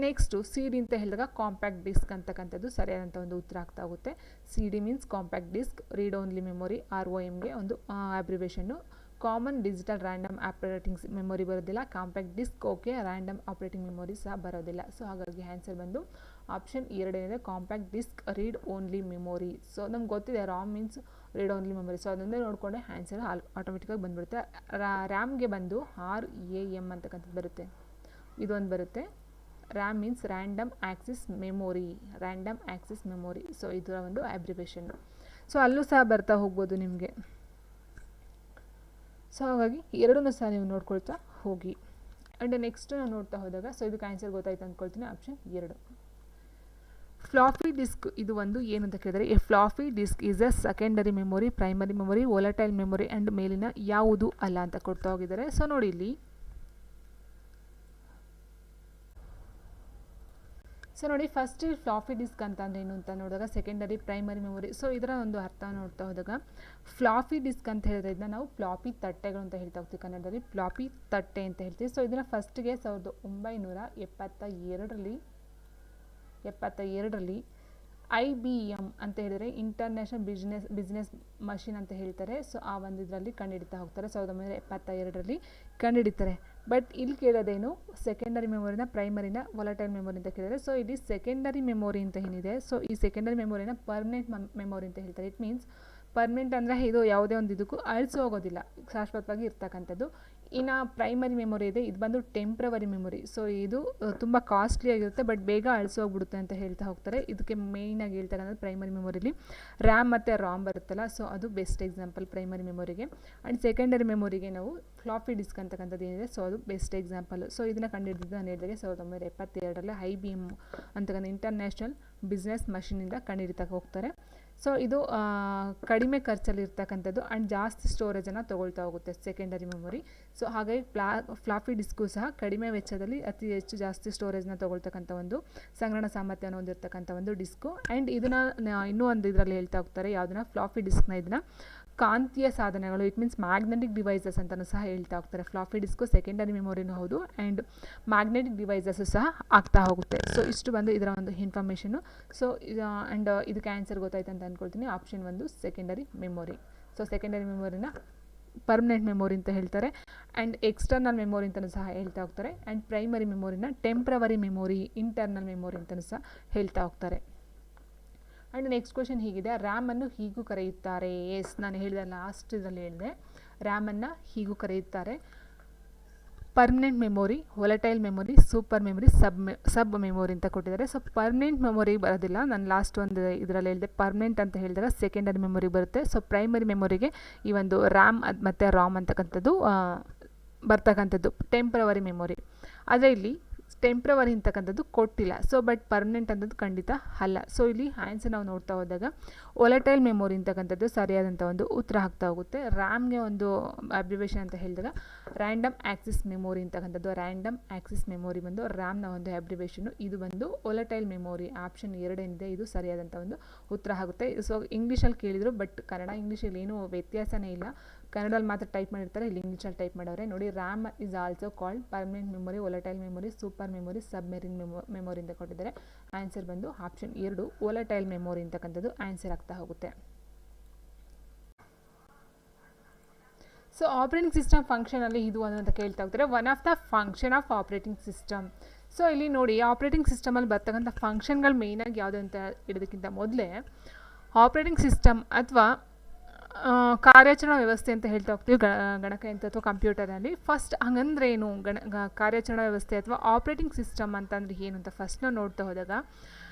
ನೆಕ್ಸ್ಟು CD ಅಂತ ಹೇಳಿದಾಗ ಕಾಂಪ್ಯಾಕ್ಟ್ ಡಿಸ್ಕ್ ಅಂತಕ್ಕಂಥದ್ದು ಸರಿಯಾದಂಥ ಒಂದು ಉತ್ತರ ಆಗ್ತಾ ಹೋಗುತ್ತೆ. CD means compact disc, read only memory ROMಗೆ ಒಂದು ಅಬ್ರಿವೇಷನ್ನು. Common digital random operating memory ಬರೋದಿಲ್ಲ, compact disc okay, random operating memory ಸಹ ಬರೋದಿಲ್ಲ. ಸೊ ಹಾಗಾಗಿ ಆನ್ಸರ್ ಬಂದು ಆಪ್ಷನ್ 2 ಏನಿದೆ, compact disc read only memory. So ನಮ್ಗೆ ಗೊತ್ತಿದೆ RAM means read only memory. So ಅದನ್ನೇ ನೋಡಿಕೊಂಡೆ ಆನ್ಸರ್ ಆಟೋಮೆಟಿಕಾಗಿ ಬಂದುಬಿಡುತ್ತೆ. ರ್ಯಾಮ್ಗೆ ಬಂದು RAM ಅಂತಕ್ಕಂಥದ್ದು ಬರುತ್ತೆ, ಇದೊಂದು ಬರುತ್ತೆ. RAM means random Axis memory, random Axis memory. So ಇದರ ಒಂದು ಅಬ್ರಿವೇಷನ್ನು. ಸೊ ಅಲ್ಲೂ ಸಹ ಬರ್ತಾ ಹೋಗ್ಬೋದು ನಿಮಗೆ. ಸೊ ಹಾಗಾಗಿ ಎರಡನ್ನೂ ಸಹ ನೀವು ನೋಡ್ಕೊಳ್ತಾ ಹೋಗಿ. ಆ್ಯಂಡ್ ನೆಕ್ಸ್ಟ್ ನಾವು ನೋಡ್ತಾ ಹೋದಾಗ, ಸೊ ಇದಕ್ಕೆ ಆನ್ಸರ್ ಗೊತ್ತಾಯ್ತು ಅಂದ್ಕೊಳ್ತೀನಿ, ಆಪ್ಷನ್ 2. ಫ್ಲಾಫಿ ಡಿಸ್ಕ್ ಇದು ಒಂದು ಏನು ಅಂತ ಕೇಳಿದರೆ, a floppy disk is a secondary memory, primary memory, volatile memory and ಮೇಲಿನ ಯಾವುದು ಅಲ್ಲ ಅಂತ ಕೊಡ್ತಾ ಹೋಗಿದ್ದಾರೆ. ಸೊ ನೋಡಿ ಇಲ್ಲಿ ಸೊ ನೋಡಿ ಫಸ್ಟ್ ಫ್ಲಾಫಿ ಡಿಸ್ಕ್ ಅಂತ ಅಂದರೆ ಏನು ಅಂತ ನೋಡಿದಾಗ ಸೆಕೆಂಡರಿ ಪ್ರೈಮರಿ ಮೆಮೊರಿ. ಸೊ ಇದರ ಒಂದು ಅರ್ಥ ನೋಡ್ತಾ ಹೋದಾಗ ಫ್ಲಾಫಿ ಡಿಸ್ಕ್ ಅಂತ ಹೇಳಿದ್ರೆ ಇದನ್ನ ನಾವು ಫ್ಲಾಪಿ ತಟ್ಟೆಗಳು ಅಂತ ಹೇಳ್ತಾ ಹೋಗ್ತೀವಿ, ಕನ್ನಡದಲ್ಲಿ ಫ್ಲಾಪಿ ತಟ್ಟೆ ಅಂತ ಹೇಳ್ತೀವಿ. ಸೊ ಇದನ್ನು ಫಸ್ಟ್ಗೆ 1972ರಲ್ಲಿ IBM ಅಂತ ಹೇಳಿದರೆ ಇಂಟರ್ನ್ಯಾಷನಲ್ ಬಿಸ್ನೆಸ್ ಮಷಿನ್ ಅಂತ ಹೇಳ್ತಾರೆ. ಸೊ ಆ ಒಂದು ಇದರಲ್ಲಿ ಕಂಡುಹಿಡಿತಾ ಹೋಗ್ತಾರೆ, 1972ರಲ್ಲಿ ಕಂಡುಹಿಡಿತಾರೆ. ಬಟ್ ಇಲ್ಲಿ ಕೇಳೋದೇನು, ಸೆಕೆಂಡರಿ ಮೆಮೊರಿನ ಪ್ರೈಮರಿನ ವಾಲಟೈಲ್ ಮೆಮೊರಿ ಅಂತ ಕೇಳಿದರೆ, ಸೊ ಇಲ್ಲಿ ಸೆಕೆಂಡರಿ ಮೆಮೊರಿ ಅಂತ ಏನಿದೆ, ಸೊ ಈ ಸೆಕೆಂಡರಿ ಮೆಮೊರಿನ ಪರ್ಮನೆಂಟ್ ಮೆಮೊರಿ ಅಂತ ಹೇಳ್ತಾರೆ. ಇಟ್ ಮೀನ್ಸ್ ಪರ್ಮನೆಂಟ್ ಅಂದರೆ ಇದು ಯಾವುದೇ ಒಂದು ಇದಕ್ಕೂ ಅಳಿಸಿ ಹೋಗೋದಿಲ್ಲ, ಶಾಶ್ವತವಾಗಿ ಇರ್ತಕ್ಕಂಥದ್ದು. ಇನ್ನು ಪ್ರೈಮರಿ ಮೆಮೊರಿ ಇದೆ, ಇದು ಬಂದು ಟೆಂಪ್ರವರಿ ಮೆಮೊರಿ. ಸೊ ಇದು ತುಂಬ ಕಾಸ್ಟ್ಲಿ ಆಗಿರುತ್ತೆ, ಬಟ್ ಬೇಗ ಅಳಿಸಿ ಹೋಗ್ಬಿಡುತ್ತೆ ಅಂತ ಹೇಳ್ತಾ ಹೋಗ್ತಾರೆ. ಇದಕ್ಕೆ ಮೇಯ್ನಾಗಿ ಹೇಳ್ತಕ್ಕಂಥದ್ದು ಪ್ರೈಮರಿ ಮೆಮೊರಿಲಿ ರ್ಯಾಮ್ ಮತ್ತು ರಾಮ್ ಬರುತ್ತಲ್ಲ, ಸೊ ಅದು ಬೆಸ್ಟ್ ಎಕ್ಸಾಂಪಲ್ ಪ್ರೈಮರಿ ಮೆಮೊರಿಗೆ. ಆ್ಯಂಡ್ ಸೆಕೆಂಡರಿ ಮೆಮೊರಿಗೆ ನಾವು ಫ್ಲಾಪಿ ಡಿಸ್ಕ್ ಅಂತಕ್ಕಂಥದ್ದು ಏನಿದೆ, ಸೊ ಅದು ಬೆಸ್ಟ್ ಎಕ್ಸಾಂಪಲ್. ಸೊ ಇದನ್ನು ಕಂಡುಹಿಡಿದಿದ್ದು ನಾನು ಹೇಳಿದಾಗೆ 1972ರಲ್ಲಿ IBM ಅಂತಕ್ಕಂಥ ಇಂಟರ್ನ್ಯಾಷನಲ್ ಬಿಸ್ನೆಸ್ ಮಷಿನಿಂದ ಕಂಡುಹಿಡಿತಾ ಹೋಗ್ತಾರೆ. ಸೊ ಇದು ಕಡಿಮೆ ಖರ್ಚಲ್ಲಿ ಇರ್ತಕ್ಕಂಥದ್ದು ಆ್ಯಂಡ್ ಜಾಸ್ತಿ ಸ್ಟೋರೇಜನ್ನು ತೊಗೊಳ್ತಾ ಹೋಗುತ್ತೆ ಸೆಕೆಂಡರಿ ಮೆಮೊರಿ. ಸೊ ಹಾಗಾಗಿ ಫ್ಲಾಪಿ ಡಿಸ್ಕು ಸಹ ಕಡಿಮೆ ವೆಚ್ಚದಲ್ಲಿ ಅತಿ ಹೆಚ್ಚು ಜಾಸ್ತಿ ಸ್ಟೋರೇಜ್ನ ತೊಗೊಳ್ತಕ್ಕಂಥ ಒಂದು ಸಂಗ್ರಹಣ ಸಾಮರ್ಥ್ಯವನ್ನು ಹೊಂದಿರತಕ್ಕಂಥ ಒಂದು ಡಿಸ್ಕು. ಆ್ಯಂಡ್ ಇದನ್ನು ಇನ್ನೂ ಒಂದು ಇದರಲ್ಲಿ ಹೇಳ್ತಾ ಹೋಗ್ತಾರೆ, ಯಾವುದನ್ನ ಫ್ಲಾಪಿ ಡಿಸ್ಕ್ನ ಇದನ್ನು ಕಾಂತೀಯ ಸಾಧನಗಳು, ಇಟ್ ಮೀನ್ಸ್ ಮ್ಯಾಗ್ನೆಟಿಕ್ ಡಿವೈಸಸ್ ಅಂತಲೂ ಸಹ ಹೇಳ್ತಾ ಹೋಗ್ತಾರೆ. ಫ್ಲಾಪಿ ಡಿಸ್ಕು ಸೆಕೆಂಡರಿ ಮೆಮೊರಿನೂ ಹೌದು ಆ್ಯಂಡ್ ಮ್ಯಾಗ್ನೆಟಿಕ್ ಡಿವೈಸಸ್ಸು ಸಹ ಆಗ್ತಾ ಹೋಗುತ್ತೆ. ಸೊ ಇಷ್ಟು ಬಂದು ಇದರ ಒಂದು ಇನ್ಫಾರ್ಮೇಷನು. ಸೊ ಆ್ಯಂಡ್ ಇದಕ್ಕೆ ಆನ್ಸರ್ ಗೊತ್ತಾಯ್ತು ಅಂತ ಅಂದ್ಕೊಳ್ತೀನಿ. Option 1 secondary memory. So secondary ಮೆಮೊರಿನ ಪರ್ಮನೆಂಟ್ ಮೆಮೊರಿ ಅಂತ ಹೇಳ್ತಾರೆ ಆ್ಯಂಡ್ ಎಕ್ಸ್ಟರ್ನಲ್ ಮೆಮೊರಿ ಅಂತಲೂ ಸಹ ಹೇಳ್ತಾ ಹೋಗ್ತಾರೆ. ಆ್ಯಂಡ್ ಪ್ರೈಮರಿ ಮೆಮೊರಿನ ಟೆಂಪ್ರವರಿ ಮೆಮೊರಿ, ಇಂಟರ್ನಲ್ ಮೆಮೊರಿ ಅಂತಲೂ ಸಹ ಹೇಳ್ತಾ ಹೋಗ್ತಾರೆ. ಆ್ಯಂಡ್ ನೆಕ್ಸ್ಟ್ ಕ್ವೆಶನ್ ಹೀಗಿದೆ, ರ್ಯಾಮನ್ನು ಹೀಗೂ ಕರೆಯುತ್ತಾರೆ. ಎಸ್, ನಾನು ಹೇಳಿದೆ ಲಾಸ್ಟ್ ಇದರಲ್ಲಿ ಹೇಳಿದೆ, ರ್ಯಾಮನ್ನು ಹೀಗೂ ಕರೆಯುತ್ತಾರೆ. Permanent memory, volatile memory, super memory, sub memory ಅಂತ ಕೊಟ್ಟಿದ್ದಾರೆ. ಸೊ ಪರ್ಮನೆಂಟ್ ಮೆಮೊರಿ ಬರೋದಿಲ್ಲ, ನಾನು ಲಾಸ್ಟ್ ಒಂದು ಇದರಲ್ಲಿ ಹೇಳಿದೆ. ಪರ್ಮನೆಂಟ್ ಅಂತ ಹೇಳಿದಾಗ ಸೆಕೆಂಡರಿ ಮೆಮೊರಿ ಬರುತ್ತೆ. ಸೊ ಪ್ರೈಮರಿ ಮೆಮೊರಿಗೆ ಈ ಒಂದು ರ್ಯಾಮ್ ಮತ್ತು ರಾಮ್ ಅಂತಕ್ಕಂಥದ್ದು ಬರ್ತಕ್ಕಂಥದ್ದು ಟೆಂಪ್ರವರಿ ಮೆಮೊರಿ. ಆದರೆ ಇಲ್ಲಿ ಟೆಂಪ್ರವರಿ ಅಂತಕ್ಕಂಥದ್ದು ಕೊಟ್ಟಿಲ್ಲ. ಸೊ ಬಟ್ ಪರ್ಮನೆಂಟ್ ಅಂತದ್ದು ಖಂಡಿತ ಅಲ್ಲ. ಸೊ ಇಲ್ಲಿ ಆನ್ಸರ್ ನಾವು ನೋಡ್ತಾ ಹೋದಾಗ ವಾಲಟೈಲ್ ಮೆಮೊರಿ ಅಂತಕ್ಕಂಥದ್ದು ಸರಿಯಾದಂಥ ಒಂದು ಉತ್ತರ ಆಗ್ತಾ ಹೋಗುತ್ತೆ. ರ್ಯಾಮ್ಗೆ ಒಂದು ಅಬ್ರಿವೇಷನ್ ಅಂತ ಹೇಳಿದಾಗ ರ್ಯಾಂಡಮ್ ಆಕ್ಸಿಸ್ ಮೆಮೊರಿ ಅಂತಕ್ಕಂಥದ್ದು, ರ್ಯಾಂಡಮ್ ಆಕ್ಸಿಸ್ ಮೆಮೊರಿ ಬಂದು ರ್ಯಾಮ್ನ ಒಂದು ಅಬ್ರಿವೇಷನು. ಇದು ಬಂದು ವಾಲಟೈಲ್ ಮೆಮೊರಿ, ಆಪ್ಷನ್ 2 ಏನಿದೆ ಇದು ಸರಿಯಾದಂಥ ಒಂದು ಉತ್ತರ ಆಗುತ್ತೆ. ಸೊ ಇಂಗ್ಲೀಷಲ್ಲಿ ಕೇಳಿದರು, ಬಟ್ ಕನ್ನಡ ಇಂಗ್ಲೀಷಲ್ಲಿ ಏನೂ ವ್ಯತ್ಯಾಸನೇ ಇಲ್ಲ. ಕನ್ನಡದಲ್ಲಿ ಮಾತ್ರ ಟೈಪ್ ಮಾಡಿರ್ತಾರೆ, ಇಲ್ಲಿ ಇಂಗ್ಲೀಷಲ್ಲಿ ಟೈಪ್ ಮಾಡವ್ರೆ. ನೋಡಿ, RAM is also called permanent memory, volatile memory, super memory, submarine memory ಅಂತ ಕೊಟ್ಟಿದ್ದಾರೆ. ಆನ್ಸರ್ ಬಂದು ಆಪ್ಷನ್ 2 ವಾಲಟೈಲ್ ಮೆಮೊರಿ ಅಂತಕ್ಕಂಥದ್ದು ಆನ್ಸರ್ ಆಗ್ತಾ ಹೋಗುತ್ತೆ. ಸೊ ಆಪರೇಟಿಂಗ್ ಸಿಸ್ಟಮ್ ಫಂಕ್ಷನಲ್ಲಿ ಇದು ಅಂತ ಕೇಳ್ತಾ ಹೋಗ್ತಾರೆ. One of the function of operating system. So ಇಲ್ಲಿ ನೋಡಿ, ಆಪರೇಟಿಂಗ್ ಸಿಸ್ಟಮಲ್ಲಿ ಬರ್ತಕ್ಕಂಥ ಫಂಕ್ಷನ್ಗಳು ಮೇಯ್ನಾಗಿ ಯಾವುದು ಅಂತ ಇಡೋದಕ್ಕಿಂತ ಮೊದಲೇ ಆಪರೇಟಿಂಗ್ ಸಿಸ್ಟಮ್ ಅಥವಾ ಕಾರ್ಯಾಚರಣಾ ವ್ಯವಸ್ಥೆ ಅಂತ ಹೇಳ್ತಾ ಹೋಗ್ತೀವಿ ಗಣಕಯಂತ್ರ ಅಥವಾ ಕಂಪ್ಯೂಟರಲ್ಲಿ. ಫಸ್ಟ್ ಹಂಗಂದ್ರೆ ಏನು ಕಾರ್ಯಾಚರಣಾ ವ್ಯವಸ್ಥೆ ಅಥವಾ ಆಪರೇಟಿಂಗ್ ಸಿಸ್ಟಮ್ ಅಂತಂದರೆ ಏನು ಅಂತ ಫಸ್ಟ್ ನಾವು ನೋಡ್ತಾ ಹೋದಾಗ,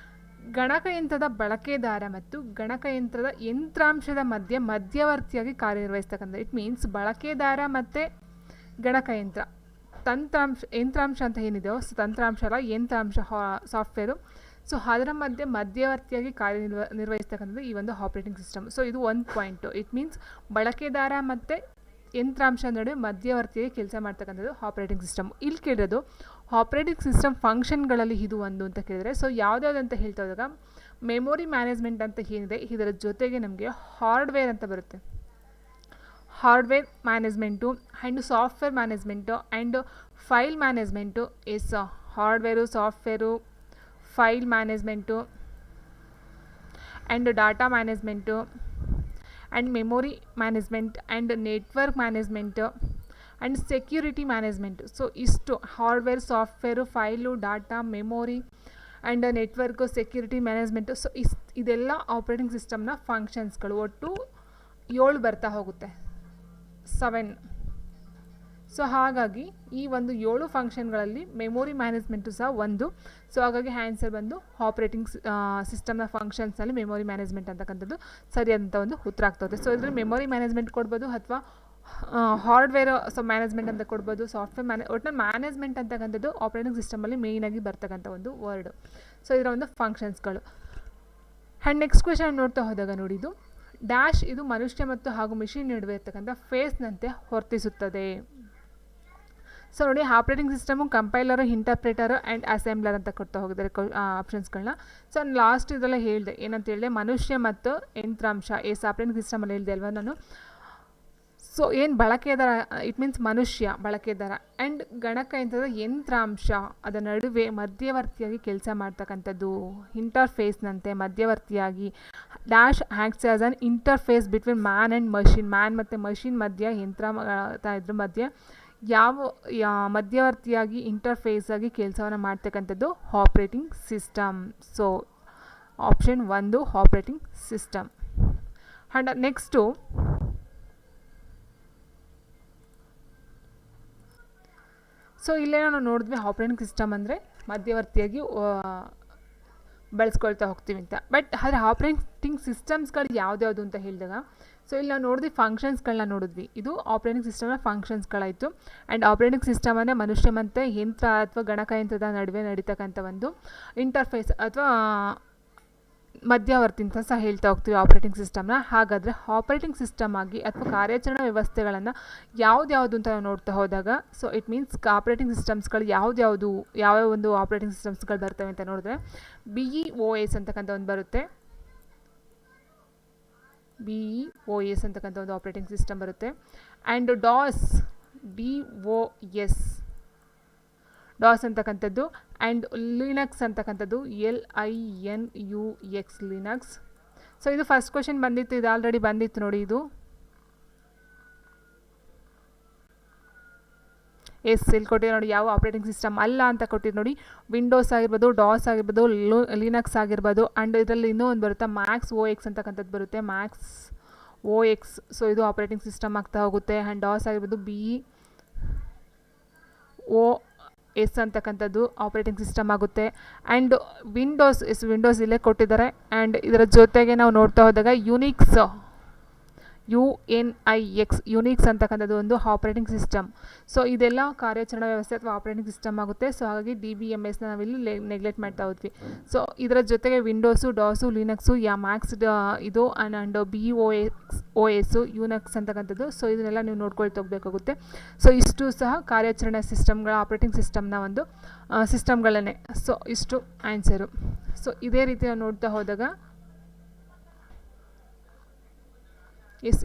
ಗಣಕಯಂತ್ರದ ಬಳಕೆದಾರ ಮತ್ತು ಗಣಕಯಂತ್ರದ ಯಂತ್ರಾಂಶದ ಮಧ್ಯವರ್ತಿಯಾಗಿ ಕಾರ್ಯನಿರ್ವಹಿಸ್ತಕ್ಕಂಥ. ಇಟ್ ಮೀನ್ಸ್ ಬಳಕೆದಾರ ಮತ್ತು ಗಣಕಯಂತ್ರ, ಯಂತ್ರಾಂಶ ಅಂತ ಏನಿದೆಯೋ, ತಂತ್ರಾಂಶ ಅಲ್ಲ, ಯಂತ್ರಾಂಶ ಸಾಫ್ಟ್ವೇರು. ಸೊ ಅದರ ಮಧ್ಯವರ್ತಿಯಾಗಿ ಕಾರ್ಯನಿರ್ವಹಿಸ್ತಕ್ಕಂಥದ್ದು ಈ ಒಂದು ಆಪರೇಟಿಂಗ್ ಸಿಸ್ಟಮ್. ಸೊ ಇದು ಒಂದು ಪಾಯಿಂಟು. ಇಟ್ ಮೀನ್ಸ್ ಬಳಕೆದಾರ ಮತ್ತು ಯಂತ್ರಾಂಶ ನಡುವೆ ಮಧ್ಯವರ್ತಿಯಾಗಿ ಕೆಲಸ ಮಾಡ್ತಕ್ಕಂಥದ್ದು ಆಪರೇಟಿಂಗ್ ಸಿಸ್ಟಮ್. ಇಲ್ಲಿ ಕೇಳಿರೋದು ಆಪರೇಟಿಂಗ್ ಸಿಸ್ಟಮ್ ಫಂಕ್ಷನ್ಗಳಲ್ಲಿ ಇದು ಒಂದು ಅಂತ ಕೇಳಿದರೆ, ಸೊ ಯಾವುದ್ಯಾವುದು ಅಂತ ಹೇಳ್ತಾ ಹೋದಾಗ ಮೆಮೊರಿ ಮ್ಯಾನೇಜ್ಮೆಂಟ್ ಅಂತ ಏನಿದೆ, ಇದರ ಜೊತೆಗೆ ನಮಗೆ ಹಾರ್ಡ್ವೇರ್ ಅಂತ ಬರುತ್ತೆ. Hardware management and software management and file management. Yes, hardware, software, file management and data management and memory management and network management and security management. So ಇಷ್ಟು hardware, software, file, data, memory and network, security management. So ಇದೆಲ್ಲ operating ಸಿಸ್ಟಮ್ನ ಫಂಕ್ಷನ್ಸ್ಗಳು. ಒಟ್ಟು 7 ಬರ್ತಾ ಹೋಗುತ್ತೆ, 7. So ಹಾಗಾಗಿ ಈ ಒಂದು 7 ಫಂಕ್ಷನ್ಗಳಲ್ಲಿ ಮೆಮೊರಿ ಮ್ಯಾನೇಜ್ಮೆಂಟು ಸಹ ಒಂದು. ಸೊ ಹಾಗಾಗಿ ಆನ್ಸರ್ ಬಂದು ಆಪರೇಟಿಂಗ್ ಸಿಸ್ಟಮ್ನ ಫಂಕ್ಷನ್ಸ್ನಲ್ಲಿ ಮೆಮೊರಿ ಮ್ಯಾನೇಜ್ಮೆಂಟ್ ಅಂತಕ್ಕಂಥದ್ದು ಸರಿಯಾದಂಥ ಒಂದು ಉತ್ತರ ಆಗ್ತದೆ. ಸೊ ಇದರಲ್ಲಿ ಮೆಮೊರಿ ಮ್ಯಾನೇಜ್ಮೆಂಟ್ ಕೊಡ್ಬೋದು ಅಥವಾ ಹಾರ್ಡ್ವೇರ್ ಮ್ಯಾನೇಜ್ಮೆಂಟ್ ಅಂತ ಕೊಡ್ಬೋದು, ಸಾಫ್ಟ್ವೇರ್ ಒಟ್ಟಿನಲ್ಲಿ ಮ್ಯಾನೇಜ್ಮೆಂಟ್ ಅಂತಕ್ಕಂಥದ್ದು ಆಪರೇಟಿಂಗ್ ಸಿಸ್ಟಮಲ್ಲಿ ಮೇಯ್ನಾಗಿ ಬರ್ತಕ್ಕಂಥ ಒಂದು ವರ್ಡು. ಸೊ ಇದರ ಒಂದು ಫಂಕ್ಷನ್ಸ್ಗಳು. ಆ್ಯಂಡ್ ನೆಕ್ಸ್ಟ್ ಕ್ವೆಶನ್ ನೋಡ್ತಾ ಹೋದಾಗ ನೋಡಿದ್ದು ಡ್ಯಾಶ್ ಇದು ಮನುಷ್ಯ ಮತ್ತು ಹಾಗೂ ಮಿಷಿನ್ ನಡುವೆ ಇರ್ತಕ್ಕಂಥ ಫೇಸ್ನಂತೆ ವರ್ತಿಸುತ್ತದೆ. ಸೊ ನೋಡಿ ಆಪ್ರೇಟಿಂಗ್ ಸಿಸ್ಟಮು, ಕಂಪೈಲರು, ಇಂಟರ್ಪ್ರಿಟರು ಆ್ಯಂಡ್ ಅಸೆಂಬ್ಲರ್ ಅಂತ ಕೊಡ್ತಾ ಹೋಗಿದ್ದಾರೆ ಆಪ್ಷನ್ಸ್ಗಳನ್ನ. ಸೊ ಲಾಸ್ಟ್ ಇದೆಲ್ಲ ಹೇಳಿದೆ, ಏನಂತ ಹೇಳಿದೆ, ಮನುಷ್ಯ ಮತ್ತು ಯಂತ್ರಾಂಶ ಆಪ್ರೇಟಿಂಗ್ ಸಿಸ್ಟಮಲ್ಲಿ ಹೇಳಿದೆ ಅಲ್ವಾ ನಾನು. ಸೊ ಏನು ಬಳಕೆದಾರ, ಇಟ್ ಮೀನ್ಸ್ ಮನುಷ್ಯ ಬಳಕೆದಾರ, ಆ್ಯಂಡ್ ಗಣಕಯಂತ್ರದ ಯಂತ್ರಾಂಶ ಅದರ ನಡುವೆ ಮಧ್ಯವರ್ತಿಯಾಗಿ ಕೆಲಸ ಮಾಡ್ತಕ್ಕಂಥದ್ದು, ಇಂಟರ್ಫೇಸ್ನಂತೆ ಮಧ್ಯವರ್ತಿಯಾಗಿ. Dash acts as an interface between man and machine, man ಮತ್ತು ಮಷಿನ್ ಮಧ್ಯ, ಯಂತ್ರ ಇದ್ರ ಮಧ್ಯೆ ಮಧ್ಯವರ್ತಿಯಾಗಿ ಇಂಟರ್ಫೇಸ್ ಆಗಿ ಕೆಲಸವನ್ನು ಮಾಡ್ತಕ್ಕಂಥದ್ದು operating system. So option 1 operating system. And next so ಇಲ್ಲೇ ನಾವು ನೋಡಿದ್ವಿ ಆಪ್ರೇಟಿಂಗ್ ಸಿಸ್ಟಮ್ ಅಂದರೆ ಮಧ್ಯವರ್ತಿಯಾಗಿ ಬಳಸ್ಕೊಳ್ತಾ ಹೋಗ್ತೀವಿ ಅಂತ. ಬಟ್ ಆದರೆ ಆಪ್ರೇಟಿಂಗ್ ಸಿಸ್ಟಮ್ಸ್ಗಳು ಯಾವ್ದ್ಯಾವುದು ಅಂತ ಹೇಳಿದಾಗ, ಸೊ ಇಲ್ಲಿ ನಾವು ನೋಡಿದ್ವಿ ಫಂಕ್ಷನ್ಸ್ಗಳನ್ನ ನೋಡಿದ್ವಿ. ಇದು ಆಪ್ರೇಟಿಂಗ್ ಸಿಸ್ಟಮ್ನ ಫಂಕ್ಷನ್ಸ್ಗಳಾಯಿತು. ಆ್ಯಂಡ್ ಆಪ್ರೇಟಿಂಗ್ ಸಿಸ್ಟಮ್ ಅಂದರೆ ಮನುಷ್ಯ ಮತ್ತು ಯಂತ್ರ ಅಥವಾ ಗಣಕಯಂತ್ರದ ನಡುವೆ ನಡೀತಕ್ಕಂಥ ಒಂದು ಇಂಟರ್ಫೇಸ್ ಅಥವಾ ಮಧ್ಯವರ್ತಿ ಅಂತ ಸಹ ಹೇಳ್ತಾ ಹೋಗ್ತೀವಿ ಆಪ್ರೇಟಿಂಗ್ ಸಿಸ್ಟಮ್ನ. ಹಾಗಾದರೆ ಆಪ್ರೇಟಿಂಗ್ ಸಿಸ್ಟಮ್ ಆಗಿ ಅಥವಾ ಕಾರ್ಯಾಚರಣಾ ವ್ಯವಸ್ಥೆಗಳನ್ನು ಯಾವ್ದ್ಯಾವುದು ಅಂತ ನಾವು ನೋಡ್ತಾ ಹೋದಾಗ, ಸೊ ಇಟ್ ಮೀನ್ಸ್ ಆಪ್ರೇಟಿಂಗ್ ಸಿಸ್ಟಮ್ಸ್ಗಳು ಯಾವ್ಯಾವ ಒಂದು ಆಪ್ರೇಟಿಂಗ್ ಸಿಸ್ಟಮ್ಸ್ಗಳು ಬರ್ತವೆ ಅಂತ ನೋಡಿದ್ರೆ, BEOS ಅಂತಕ್ಕಂಥ ಒಂದು ಬರುತ್ತೆ. BEOS ಅಂತಕ್ಕಂಥ ಒಂದು ಆಪ್ರೇಟಿಂಗ್ ಸಿಸ್ಟಮ್ ಬರುತ್ತೆ. ಆ್ಯಂಡ್ DOS ಅಂತಕ್ಕಂಥದ್ದು, ಆ್ಯಂಡ್ ಲಿನಕ್ಸ್ ಅಂತಕ್ಕಂಥದ್ದು, LINUX ಲಿನಕ್ಸ್. ಸೊ ಇದು ಫಸ್ಟ್ ಕ್ವೆಶನ್ ಬಂದಿತ್ತು, ಇದು ಆಲ್ರೆಡಿ ಬಂದಿತ್ತು ನೋಡಿ. ಇದು ಇಲ್ಲಿ ಕೊಟ್ಟಿರೋ ನೋಡಿ, ಯಾವ ಆಪ್ರೇಟಿಂಗ್ ಸಿಸ್ಟಮ್ ಅಲ್ಲ ಅಂತ ಕೊಟ್ಟಿದ್ದು ನೋಡಿ. ವಿಂಡೋಸ್ ಆಗಿರ್ಬೋದು, ಡಾಸ್ ಆಗಿರ್ಬೋದು, ಲಿನಕ್ಸ್ ಆಗಿರ್ಬೋದು. ಆ್ಯಂಡ್ ಇದರಲ್ಲಿ ಇನ್ನೂ ಒಂದು ಬರುತ್ತೆ, ಮ್ಯಾಕ್ಸ್ OX ಅಂತಕ್ಕಂಥದ್ದು ಬರುತ್ತೆ, ಮ್ಯಾಕ್ಸ್ OX. ಸೊ ಇದು ಆಪ್ರೇಟಿಂಗ್ ಸಿಸ್ಟಮ್ ಆಗ್ತಾ ಹೋಗುತ್ತೆ. ಆ್ಯಂಡ್ ಡಾಸ್ ಆಗಿರ್ಬೋದು, BEOS ಅಂತಕ್ಕಂಥದ್ದು ಆಪ್ರೇಟಿಂಗ್ ಸಿಸ್ಟಮ್ ಆಗುತ್ತೆ. ಆ್ಯಂಡ್ ವಿಂಡೋಸ್ ಇಲ್ಲೇ ಕೊಟ್ಟಿದ್ದಾರೆ. ಆ್ಯಂಡ್ ಇದರ ಜೊತೆಗೆ ನಾವು ನೋಡ್ತಾ ಹೋದಾಗ UNIX ಯುನಿಕ್ಸ್ ಅಂತಕ್ಕಂಥದ್ದು ಒಂದು ಆಪ್ರೇಟಿಂಗ್ ಸಿಸ್ಟಮ್. ಸೊ ಇದೆಲ್ಲ ಕಾರ್ಯಾಚರಣಾ ವ್ಯವಸ್ಥೆ ಅಥವಾ ಆಪ್ರೇಟಿಂಗ್ ಸಿಸ್ಟಮ್ ಆಗುತ್ತೆ. ಸೊ ಹಾಗಾಗಿ DBMSನ ನಾವಿಲ್ಲಿ ನೆಗ್ಲೆಕ್ಟ್ ಮಾಡ್ತಾ ಹೋದ್ವಿ. ಸೊ ಇದರ ಜೊತೆಗೆ ವಿಂಡೋಸು, ಡಾಸು, ಲಿನಕ್ಸು, ಮ್ಯಾಕ್ಸ್ ಇದು ಆ್ಯಂಡ್ BEOS ಯುನಿಕ್ಸ್ ಅಂತಕ್ಕಂಥದ್ದು. ಸೊ ಇದನ್ನೆಲ್ಲ ನೀವು ನೋಡ್ಕೊಳ್ತಾ ಹೋಗಬೇಕಾಗುತ್ತೆ. ಸೊ ಇಷ್ಟು ಸಹ ಕಾರ್ಯಾಚರಣಾ ಸಿಸ್ಟಮ್ಗಳ ಆಪ್ರೇಟಿಂಗ್ ಸಿಸ್ಟಮ್ನ ಒಂದು ಸಿಸ್ಟಮ್ಗಳನ್ನೇ. ಸೊ ಇಷ್ಟು ಆನ್ಸರು. ಸೊ ಇದೇ ರೀತಿ ನಾವು ನೋಡ್ತಾ ಹೋದಾಗ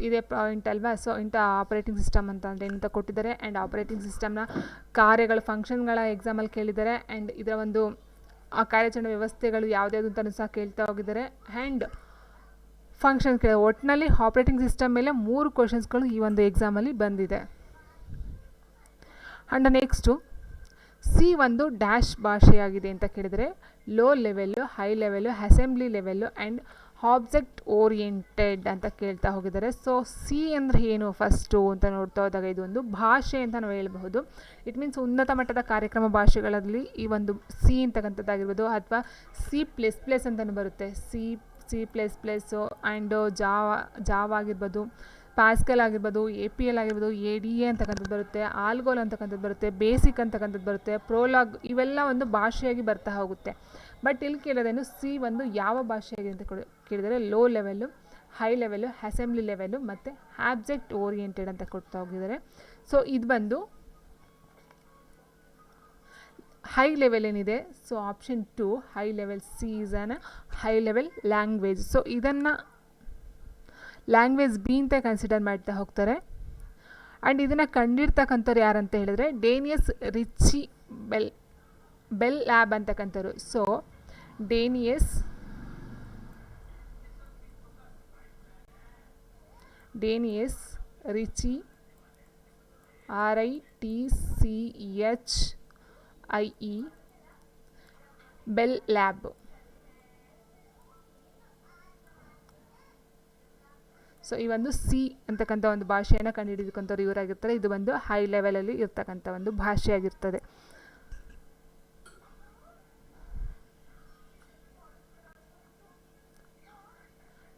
ಇದೇ ಪಾಯಿಂಟ್ ಅಲ್ವಾ. ಸೊ ಆಪ್ರೇಟಿಂಗ್ ಸಿಸ್ಟಮ್ ಅಂತ ಅಂದರೆ ಏನಂತ ಕೊಟ್ಟಿದ್ದಾರೆ. ಆ್ಯಂಡ್ ಆಪ್ರೇಟಿಂಗ್ ಸಿಸ್ಟಮ್ನ ಕಾರ್ಯಗಳು, ಫಂಕ್ಷನ್ಗಳ ಎಕ್ಸಾಮಲ್ಲಿ ಕೇಳಿದ್ದಾರೆ. ಆ್ಯಂಡ್ ಇದರ ಒಂದು ಕಾರ್ಯಾಚರಣೆ ವ್ಯವಸ್ಥೆಗಳು ಯಾವ್ದ್ಯಾವುದು ಅಂತಲೂ ಸಹ ಕೇಳ್ತಾ ಹೋಗಿದ್ದಾರೆ. ಆ್ಯಂಡ್ ಫಂಕ್ಷನ್ ಒಟ್ಟಿನಲ್ಲಿ ಆಪ್ರೇಟಿಂಗ್ ಸಿಸ್ಟಮ್ ಮೇಲೆ 3 ಕ್ವಶನ್ಸ್ಗಳು ಈ ಒಂದು ಎಕ್ಸಾಮಲ್ಲಿ ಬಂದಿದೆ. ಆ್ಯಂಡ್ ನೆಕ್ಸ್ಟು C ಒಂದು ಡ್ಯಾಶ್ ಭಾಷೆಯಾಗಿದೆ ಅಂತ ಕೇಳಿದರೆ, low level, high level, assembly level and object oriented ಅಂತ ಕೇಳ್ತಾ ಹೋಗಿದ್ದಾರೆ. ಸೊ C ಅಂದರೆ ಏನು ಫಸ್ಟು ಅಂತ ನೋಡ್ತಾ ಹೋದಾಗ, ಇದು ಒಂದು ಭಾಷೆ ಅಂತ ನಾವು ಹೇಳ್ಬಹುದು. ಇಟ್ ಮೀನ್ಸ್ ಉನ್ನತ ಮಟ್ಟದ ಕಾರ್ಯಕ್ರಮ ಭಾಷೆಗಳಲ್ಲಿ ಈ ಒಂದು C ಅಂತಕ್ಕಂಥದ್ದಾಗಿರ್ಬೋದು, ಅಥವಾ C++ ಅಂತಲೂ ಬರುತ್ತೆ. C++ ಆ್ಯಂಡ್ ಜಾವಾ ಆಗಿರ್ಬೋದು, ಪ್ಯಾಸ್ಕಲ್ ಆಗಿರ್ಬೋದು, APL ಆಗಿರ್ಬೋದು, ADA ಅಂತಕ್ಕಂಥದ್ದು ಬರುತ್ತೆ, ಆಲ್ಗೋಲ್ ಅಂತಕ್ಕಂಥದ್ದು ಬರುತ್ತೆ, ಬೇಸಿಕ್ ಅಂತಕ್ಕಂಥದ್ದು ಬರುತ್ತೆ, ಪ್ರೋಲಾಗ್, ಇವೆಲ್ಲ ಒಂದು ಭಾಷೆಯಾಗಿ ಬರ್ತಾ ಹೋಗುತ್ತೆ. ಬಟ್ ಇಲ್ಲಿ ಕೇಳೋದೇನು, C ಒಂದು ಯಾವ ಭಾಷೆಯಾಗಿದೆ ಅಂತ ಕೇಳಿದರೆ low level, high level, assembly level ಮತ್ತು ಆಬ್ಜೆಕ್ಟ್ ಓರಿಯೆಂಟೆಡ್ ಅಂತ ಕೊಡ್ತಾ ಹೋಗಿದ್ದಾರೆ. ಸೊ ಇದು ಬಂದು ಹೈ ಲೆವೆಲ್ ಏನಿದೆ, so option 2 high level. C is an high level language. So ಇದನ್ನು ಲ್ಯಾಂಗ್ವೇಜ್ B ಅಂತ ಕನ್ಸಿಡರ್ ಮಾಡ್ತಾ ಹೋಗ್ತಾರೆ. ಆ್ಯಂಡ್ ಇದನ್ನು ಕಂಡಿರ್ತಕ್ಕಂಥವ್ರು ಯಾರಂತ ಹೇಳಿದ್ರೆ ಡೇನಿಯಸ್ ರಿಚಿ ಬೆಲ್ ಲ್ಯಾಬ್ ಅಂತಕ್ಕಂಥವ್ರು. So Dennis Ritchie RITCHIE Bell Lab. So ಈ ಒಂದು C ಅಂತಕ್ಕಂಥ ಒಂದು ಭಾಷೆಯನ್ನು ಕಂಡುಹಿಡಿದುಕೊಂಥವ್ರು ಇವರಾಗಿರ್ತಾರೆ. ಇದು ಒಂದು ಹೈ ಲೆವೆಲಲ್ಲಿ ಇರ್ತಕ್ಕಂಥ ಒಂದು ಭಾಷೆಯಾಗಿರ್ತದೆ.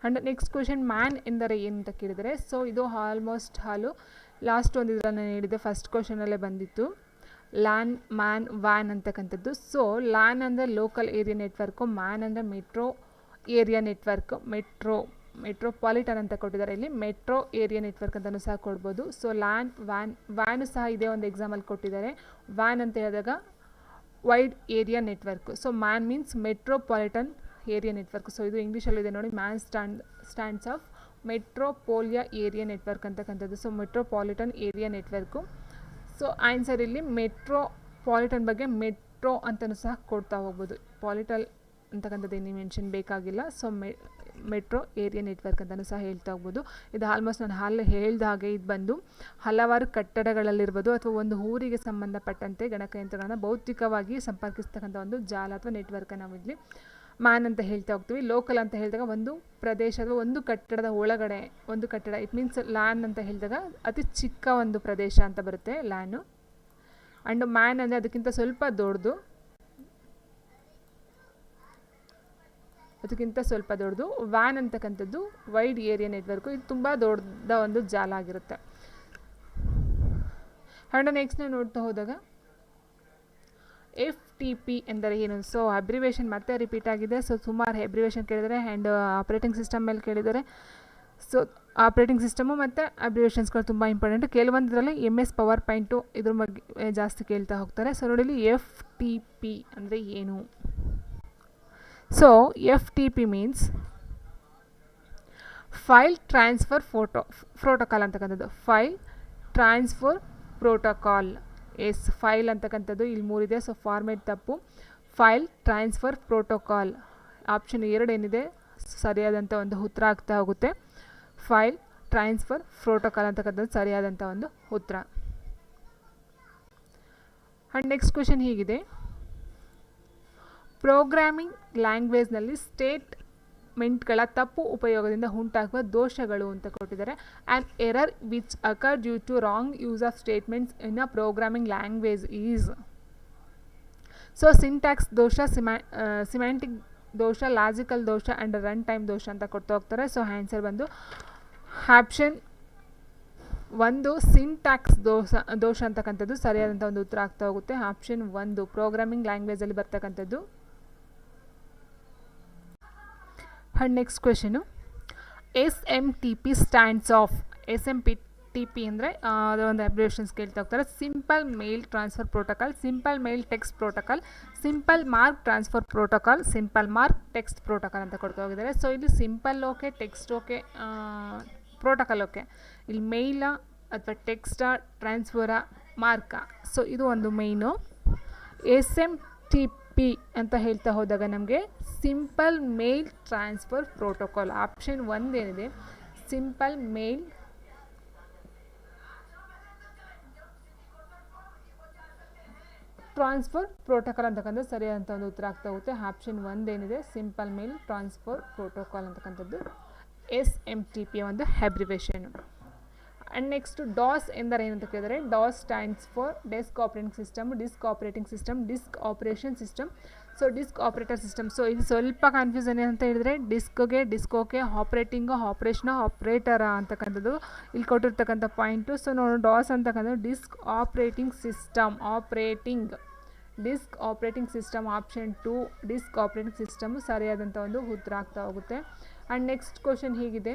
ಆ್ಯಂಡ್ ನೆಕ್ಸ್ಟ್ ಕ್ವೆಶನ್, ಮ್ಯಾನ್ ಎಂದರೆ ಏನು ಅಂತ ಕೇಳಿದರೆ, ಸೊ ಇದು ಆಲ್ಮೋಸ್ಟ್ ಲಾಸ್ಟ್ ಒಂದು ಇದನ್ನು ನೀಡಿದೆ, ಫಸ್ಟ್ ಕ್ವೆಶನಲ್ಲೇ ಬಂದಿತ್ತು. ಮ್ಯಾನ್ ವ್ಯಾನ್ ಅಂತಕ್ಕಂಥದ್ದು. ಸೊ ಲ್ಯಾನ್ ಅಂದರೆ ಲೋಕಲ್ ಏರಿಯಾ ನೆಟ್ವರ್ಕು, ಮ್ಯಾನ್ ಅಂದರೆ metro area network, metro metropolitan ಅಂತ ಕೊಟ್ಟಿದ್ದಾರೆ, ಇಲ್ಲಿ ಮೆಟ್ರೋ ಏರಿಯಾ ನೆಟ್ವರ್ಕ್ ಅಂತಲೂ ಸಹ ಕೊಡ್ಬೋದು. ಸೊ ಲ್ಯಾನ್ ವ್ಯಾನು ಸಹ ಇದೇ ಒಂದು ಎಕ್ಸಾಮಲ್ಲಿ ಕೊಟ್ಟಿದ್ದಾರೆ. ವ್ಯಾನ್ ಅಂತ ಹೇಳಿದಾಗ wide area network. So MAN means metropolitan area network. So ಇದು ಇಂಗ್ಲೀಷಲ್ಲಿದೆ ನೋಡಿ, MAN stands of metropolitan area network ಅಂತಕ್ಕಂಥದ್ದು. So metropolitan area network. So answer ಇಲ್ಲಿ ಮೆಟ್ರೋಪಾಲಿಟನ್ ಬಗ್ಗೆ ಮೆಟ್ರೋ ಅಂತಲೂ ಸಹ ಕೊಡ್ತಾ ಹೋಗ್ಬೋದು. ಪಾಲಿಟಲ್ ಅಂತಕ್ಕಂಥದ್ದು ಏನು ಮೆನ್ಷನ್ ಬೇಕಾಗಿಲ್ಲ. ಸೊ ಮೆಟ್ರೋ ಏರಿಯಾ ನೆಟ್ವರ್ಕ್ ಅಂತಲೂ ಸಹ ಹೇಳ್ತಾ ಹೋಗ್ಬೋದು. ಇದು ಆಲ್ಮೋಸ್ಟ್ ನಾನು ಹೇಳ್ದ ಹಾಗೆ ಇದು ಬಂದು ಹಲವಾರು ಕಟ್ಟಡಗಳಲ್ಲಿರ್ಬೋದು ಅಥವಾ ಒಂದು ಊರಿಗೆ ಸಂಬಂಧಪಟ್ಟಂತೆ ಗಣಕಯಂತ್ರಗಳನ್ನು ಭೌತಿಕವಾಗಿ ಸಂಪರ್ಕಿಸ್ತಕ್ಕಂಥ ಒಂದು ಜಾಲ ಅಥವಾ ನೆಟ್ವರ್ಕ್ ನಾವಿಲ್ಲಿ ಮ್ಯಾನ್ ಅಂತ ಹೇಳ್ತಾ ಹೋಗ್ತೀವಿ. ಲೋಕಲ್ ಅಂತ ಹೇಳಿದಾಗ ಒಂದು ಪ್ರದೇಶ ಅಥವಾ ಒಂದು ಕಟ್ಟಡದ ಒಳಗಡೆ ಒಂದು ಕಟ್ಟಡ, ಇಟ್ ಮೀನ್ಸ್ ಲ್ಯಾನ್ ಅಂತ ಹೇಳಿದಾಗ ಅತಿ ಚಿಕ್ಕ ಒಂದು ಪ್ರದೇಶ ಅಂತ ಬರುತ್ತೆ ಲ್ಯಾನು. ಆ್ಯಂಡ್ ಮ್ಯಾನ್ ಅಂದರೆ ಅದಕ್ಕಿಂತ ಸ್ವಲ್ಪ ದೊಡ್ಡದು, ವ್ಯಾನ್ ಅಂತಕ್ಕಂಥದ್ದು ವೈಡ್ ಏರಿಯಾ ನೆಟ್ವರ್ಕು. ಇದು ತುಂಬ ದೊಡ್ಡ ಒಂದು ಜಾಲ ಆಗಿರುತ್ತೆ. ಆ್ಯಂಡ್ ನೆಕ್ಸ್ಟ್ ನಾವು ನೋಡ್ತಾ ಹೋದಾಗ FTP ಎಂದರೆ ಏನು? ಸೊ ಅಬ್ರಿವೇಷನ್ ಮತ್ತೆ ರಿಪೀಟ್ ಆಗಿದೆ. ಸೊ ಸುಮಾರು ಅಬ್ರಿವೇಷನ್ ಕೇಳಿದರೆ ಆ್ಯಂಡ್ ಆಪ್ರೇಟಿಂಗ್ ಸಿಸ್ಟಮ್ ಮೇಲೆ ಕೇಳಿದ್ದಾರೆ. ಸೊ ಆಪ್ರೇಟಿಂಗ್ ಸಿಸ್ಟಮು ಮತ್ತು ಅಬ್ರಿವೇಷನ್ಸ್ಗಳು ತುಂಬ ಇಂಪಾರ್ಟೆಂಟ್. ಕೆಲವೊಂದರಲ್ಲಿ MS ಪವರ್ ಪಾಯಿಂಟು ಇದ್ರ ಬಗ್ಗೆ ಜಾಸ್ತಿ ಕೇಳ್ತಾ ಹೋಗ್ತಾರೆ. ಸೊ ನೋಡಿ FTP ಅಂದರೆ ಏನು? So FTP means file transfer protocol ಅಂತಕ್ಕಂಥದ್ದು. File transfer protocol. ಫೈಲ್ ಅಂತಕ್ಕಂಥದ್ದು ಇಲ್ಲಿ 3 ಇದೆ. ಸೊ ಫಾರ್ಮೇಟ್ ತಪ್ಪು. ಫೈಲ್ ಟ್ರಾನ್ಸ್ಫರ್ ಪ್ರೋಟೋಕಾಲ್ ಆಪ್ಷನ್ 2 ಏನಿದೆ ಸರಿಯಾದಂಥ ಒಂದು ಉತ್ತರ ಆಗ್ತಾ ಹೋಗುತ್ತೆ. ಫೈಲ್ ಟ್ರಾನ್ಸ್ಫರ್ ಪ್ರೋಟೋಕಾಲ್ ಅಂತಕ್ಕಂಥದ್ದು ಸರಿಯಾದಂಥ ಒಂದು ಉತ್ತರ. ಆ್ಯಂಡ್ ನೆಕ್ಸ್ಟ್ ಕ್ವೆಶನ್ ಹೀಗಿದೆ, ಪ್ರೋಗ್ರಾಮಿಂಗ್ ಲ್ಯಾಂಗ್ವೇಜ್ನಲ್ಲಿ ಸ್ಟೇಟ್ಮೆಂಟ್ಗಳ ತಪ್ಪು ಉಪಯೋಗದಿಂದ ಉಂಟಾಗುವ ದೋಷಗಳು ಅಂತ ಕೊಟ್ಟಿದ್ದಾರೆ. An error which occur due to wrong use of statements in a programming language is. So syntax ದೋಷ, ಸಿಮ್ಯಾಂಟಿಕ್ ದೋಷ, ಲಾಜಿಕಲ್ ದೋಷ ಆ್ಯಂಡ್ ರನ್ ಟೈಮ್ ದೋಷ ಅಂತ ಕೊಡ್ತಾ ಹೋಗ್ತಾರೆ. ಸೊ ಆನ್ಸರ್ ಬಂದು ಆಪ್ಷನ್ 1 ಸಿಂಟ್ಯಾಕ್ಸ್ ದೋಷ ಅಂತಕ್ಕಂಥದ್ದು ಸರಿಯಾದಂಥ ಒಂದು ಉತ್ತರ ಆಗ್ತಾ ಹೋಗುತ್ತೆ. ಆಪ್ಷನ್ 1 ಪ್ರೋಗ್ರಾಮಿಂಗ್ ಲ್ಯಾಂಗ್ವೇಜಲ್ಲಿ ಬರ್ತಕ್ಕಂಥದ್ದು. And next question, SMTP stands of. SMTP ಅಂದರೆ ಒಂದು ಅಬ್ರಿವೇಷನ್ಸ್ ಕೇಳ್ತಾ ಹೋಗ್ತಾರೆ. Simple mail transfer protocol, simple mail text protocol, simple mark transfer protocol, simple mark text protocol ಅಂತ ಕೊಡ್ತಾ ಹೋಗಿದ್ದಾರೆ. ಸೊ ಇಲ್ಲಿ simple okay, text okay, protocol okay. ಇಲ್ಲಿ ಮೇಯ್ಲಾ ಅಥವಾ ಟೆಕ್ಸ್ಟಾ, ಟ್ರಾನ್ಸ್ಫರಾ, ಮಾರ್ಕಾ. ಸೊ ಇದು ಒಂದು ಮೇಯ್ನು. SMTP ಅಂತ ಹೇಳ್ತಾ ಹೋದಾಗ ನಮಗೆ simple mail transfer protocol option 1 ಏನಿದೆ ಸಿಂಪಲ್ ಮೇಲ್ ಟ್ರಾನ್ಸ್ಫರ್ ಪ್ರೋಟೋಕಾಲ್ ಅಂತಕ್ಕಂಥದ್ದು ಸರಿಯಾದಂಥ ಒಂದು ಉತ್ತರ ಆಗ್ತಾ ಹೋಗುತ್ತೆ. ಆಪ್ಷನ್ 1 ಏನಿದೆ ಸಿಂಪಲ್ ಮೇಲ್ ಟ್ರಾನ್ಸ್ಫರ್ ಪ್ರೋಟೋಕಾಲ್ ಅಂತಕ್ಕಂಥದ್ದು SMTP ಒಂದು ಅಬ್ರಿವೇಷನ್. ಆ್ಯಂಡ್ ನೆಕ್ಸ್ಟ್ ಡಾಸ್ ಎಂದರೆ ಏನಂತ ಕೇಳಿದರೆ, DOS stands for desk operating system, disk operating system, disk operation system, so disk operator system. So ಇದು ಸ್ವಲ್ಪ ಕನ್ಫ್ಯೂಸನ್ ಏನಂತ ಹೇಳಿದರೆ ಡಿಸ್ಕೋಗೆ ಆಪ್ರೇಟಿಂಗು, ಆಪ್ರೇಷನ್, ಆಪ್ರೇಟರ ಅಂತಕ್ಕಂಥದ್ದು ಇಲ್ಲಿ ಕೊಟ್ಟಿರ್ತಕ್ಕಂಥ ಪಾಯಿಂಟು. ಸೊ ನೋಡಿ ಡಾಸ್ ಅಂತಕ್ಕಂಥದ್ದು disk operating system, disk operating system option 2 disk operating system ಸರಿಯಾದಂಥ ಒಂದು ಉತ್ತರ ಆಗ್ತಾ ಹೋಗುತ್ತೆ. ಆ್ಯಂಡ್ ನೆಕ್ಸ್ಟ್ ಕ್ವಶನ್ ಹೀಗಿದೆ,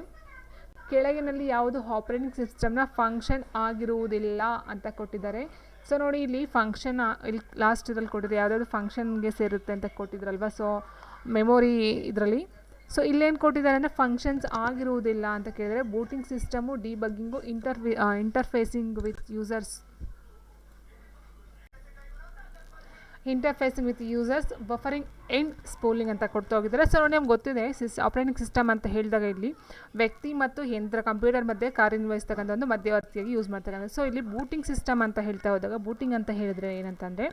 ಕೆಳಗಿನಲ್ಲಿ ಯಾವುದು ಆಪರೇಟಿಂಗ್ ಸಿಸ್ಟಮ್ನ ಫಂಕ್ಷನ್ ಆಗಿರುವುದಿಲ್ಲ ಅಂತ ಕೊಟ್ಟಿದ್ದಾರೆ. ಸೊ ನೋಡಿ ಇಲ್ಲಿ ಫಂಕ್ಷನ್ ಇಲ್ಲಿ ಲಾಸ್ಟ್ ಇದರಲ್ಲಿ ಕೊಟ್ಟಿದ್ದಾರೆ, ಯಾವುದಾದ್ರು ಫಂಕ್ಷನ್ಗೆ ಸೇರುತ್ತೆ ಅಂತ ಕೊಟ್ಟಿದ್ರಲ್ವ. ಸೊ ಮೆಮೊರಿ ಇದರಲ್ಲಿ ಸೊ ಇಲ್ಲೇನು ಕೊಟ್ಟಿದ್ದಾರೆ ಅಂದರೆ ಫಂಕ್ಷನ್ಸ್ ಆಗಿರುವುದಿಲ್ಲ ಅಂತ ಕೇಳಿದರೆ booting system, debugging, interfacing with users, buffering and spooling ಅಂತ ಕೊಡ್ತಾ ಹೋಗಿದ್ದಾರೆ. ಸೊ ನೋಡಿ ನಮ್ಗೆ ಗೊತ್ತಿದೆ ಆಪರೇಟಿಂಗ್ ಸಿಸ್ಟಮ್ ಅಂತ ಹೇಳಿದಾಗ ಇಲ್ಲಿ ವ್ಯಕ್ತಿ ಮತ್ತು ಯಂತ್ರ ಕಂಪ್ಯೂಟರ್ ಮಧ್ಯೆ ಕಾರ್ಯನಿರ್ವಹಿಸ್ತಕ್ಕಂಥ ಒಂದು ಮಧ್ಯವರ್ತಿಯಾಗಿ ಯೂಸ್ ಮಾಡ್ತಕ್ಕಂಥ. ಸೊ ಇಲ್ಲಿ ಬೂಟಿಂಗ್ ಸಿಸ್ಟಮ್ ಅಂತ ಹೇಳ್ತಾ ಹೋದಾಗ ಬೂಟಿಂಗ್ ಅಂತ ಹೇಳಿದ್ರೆ ಏನಂತಂದರೆ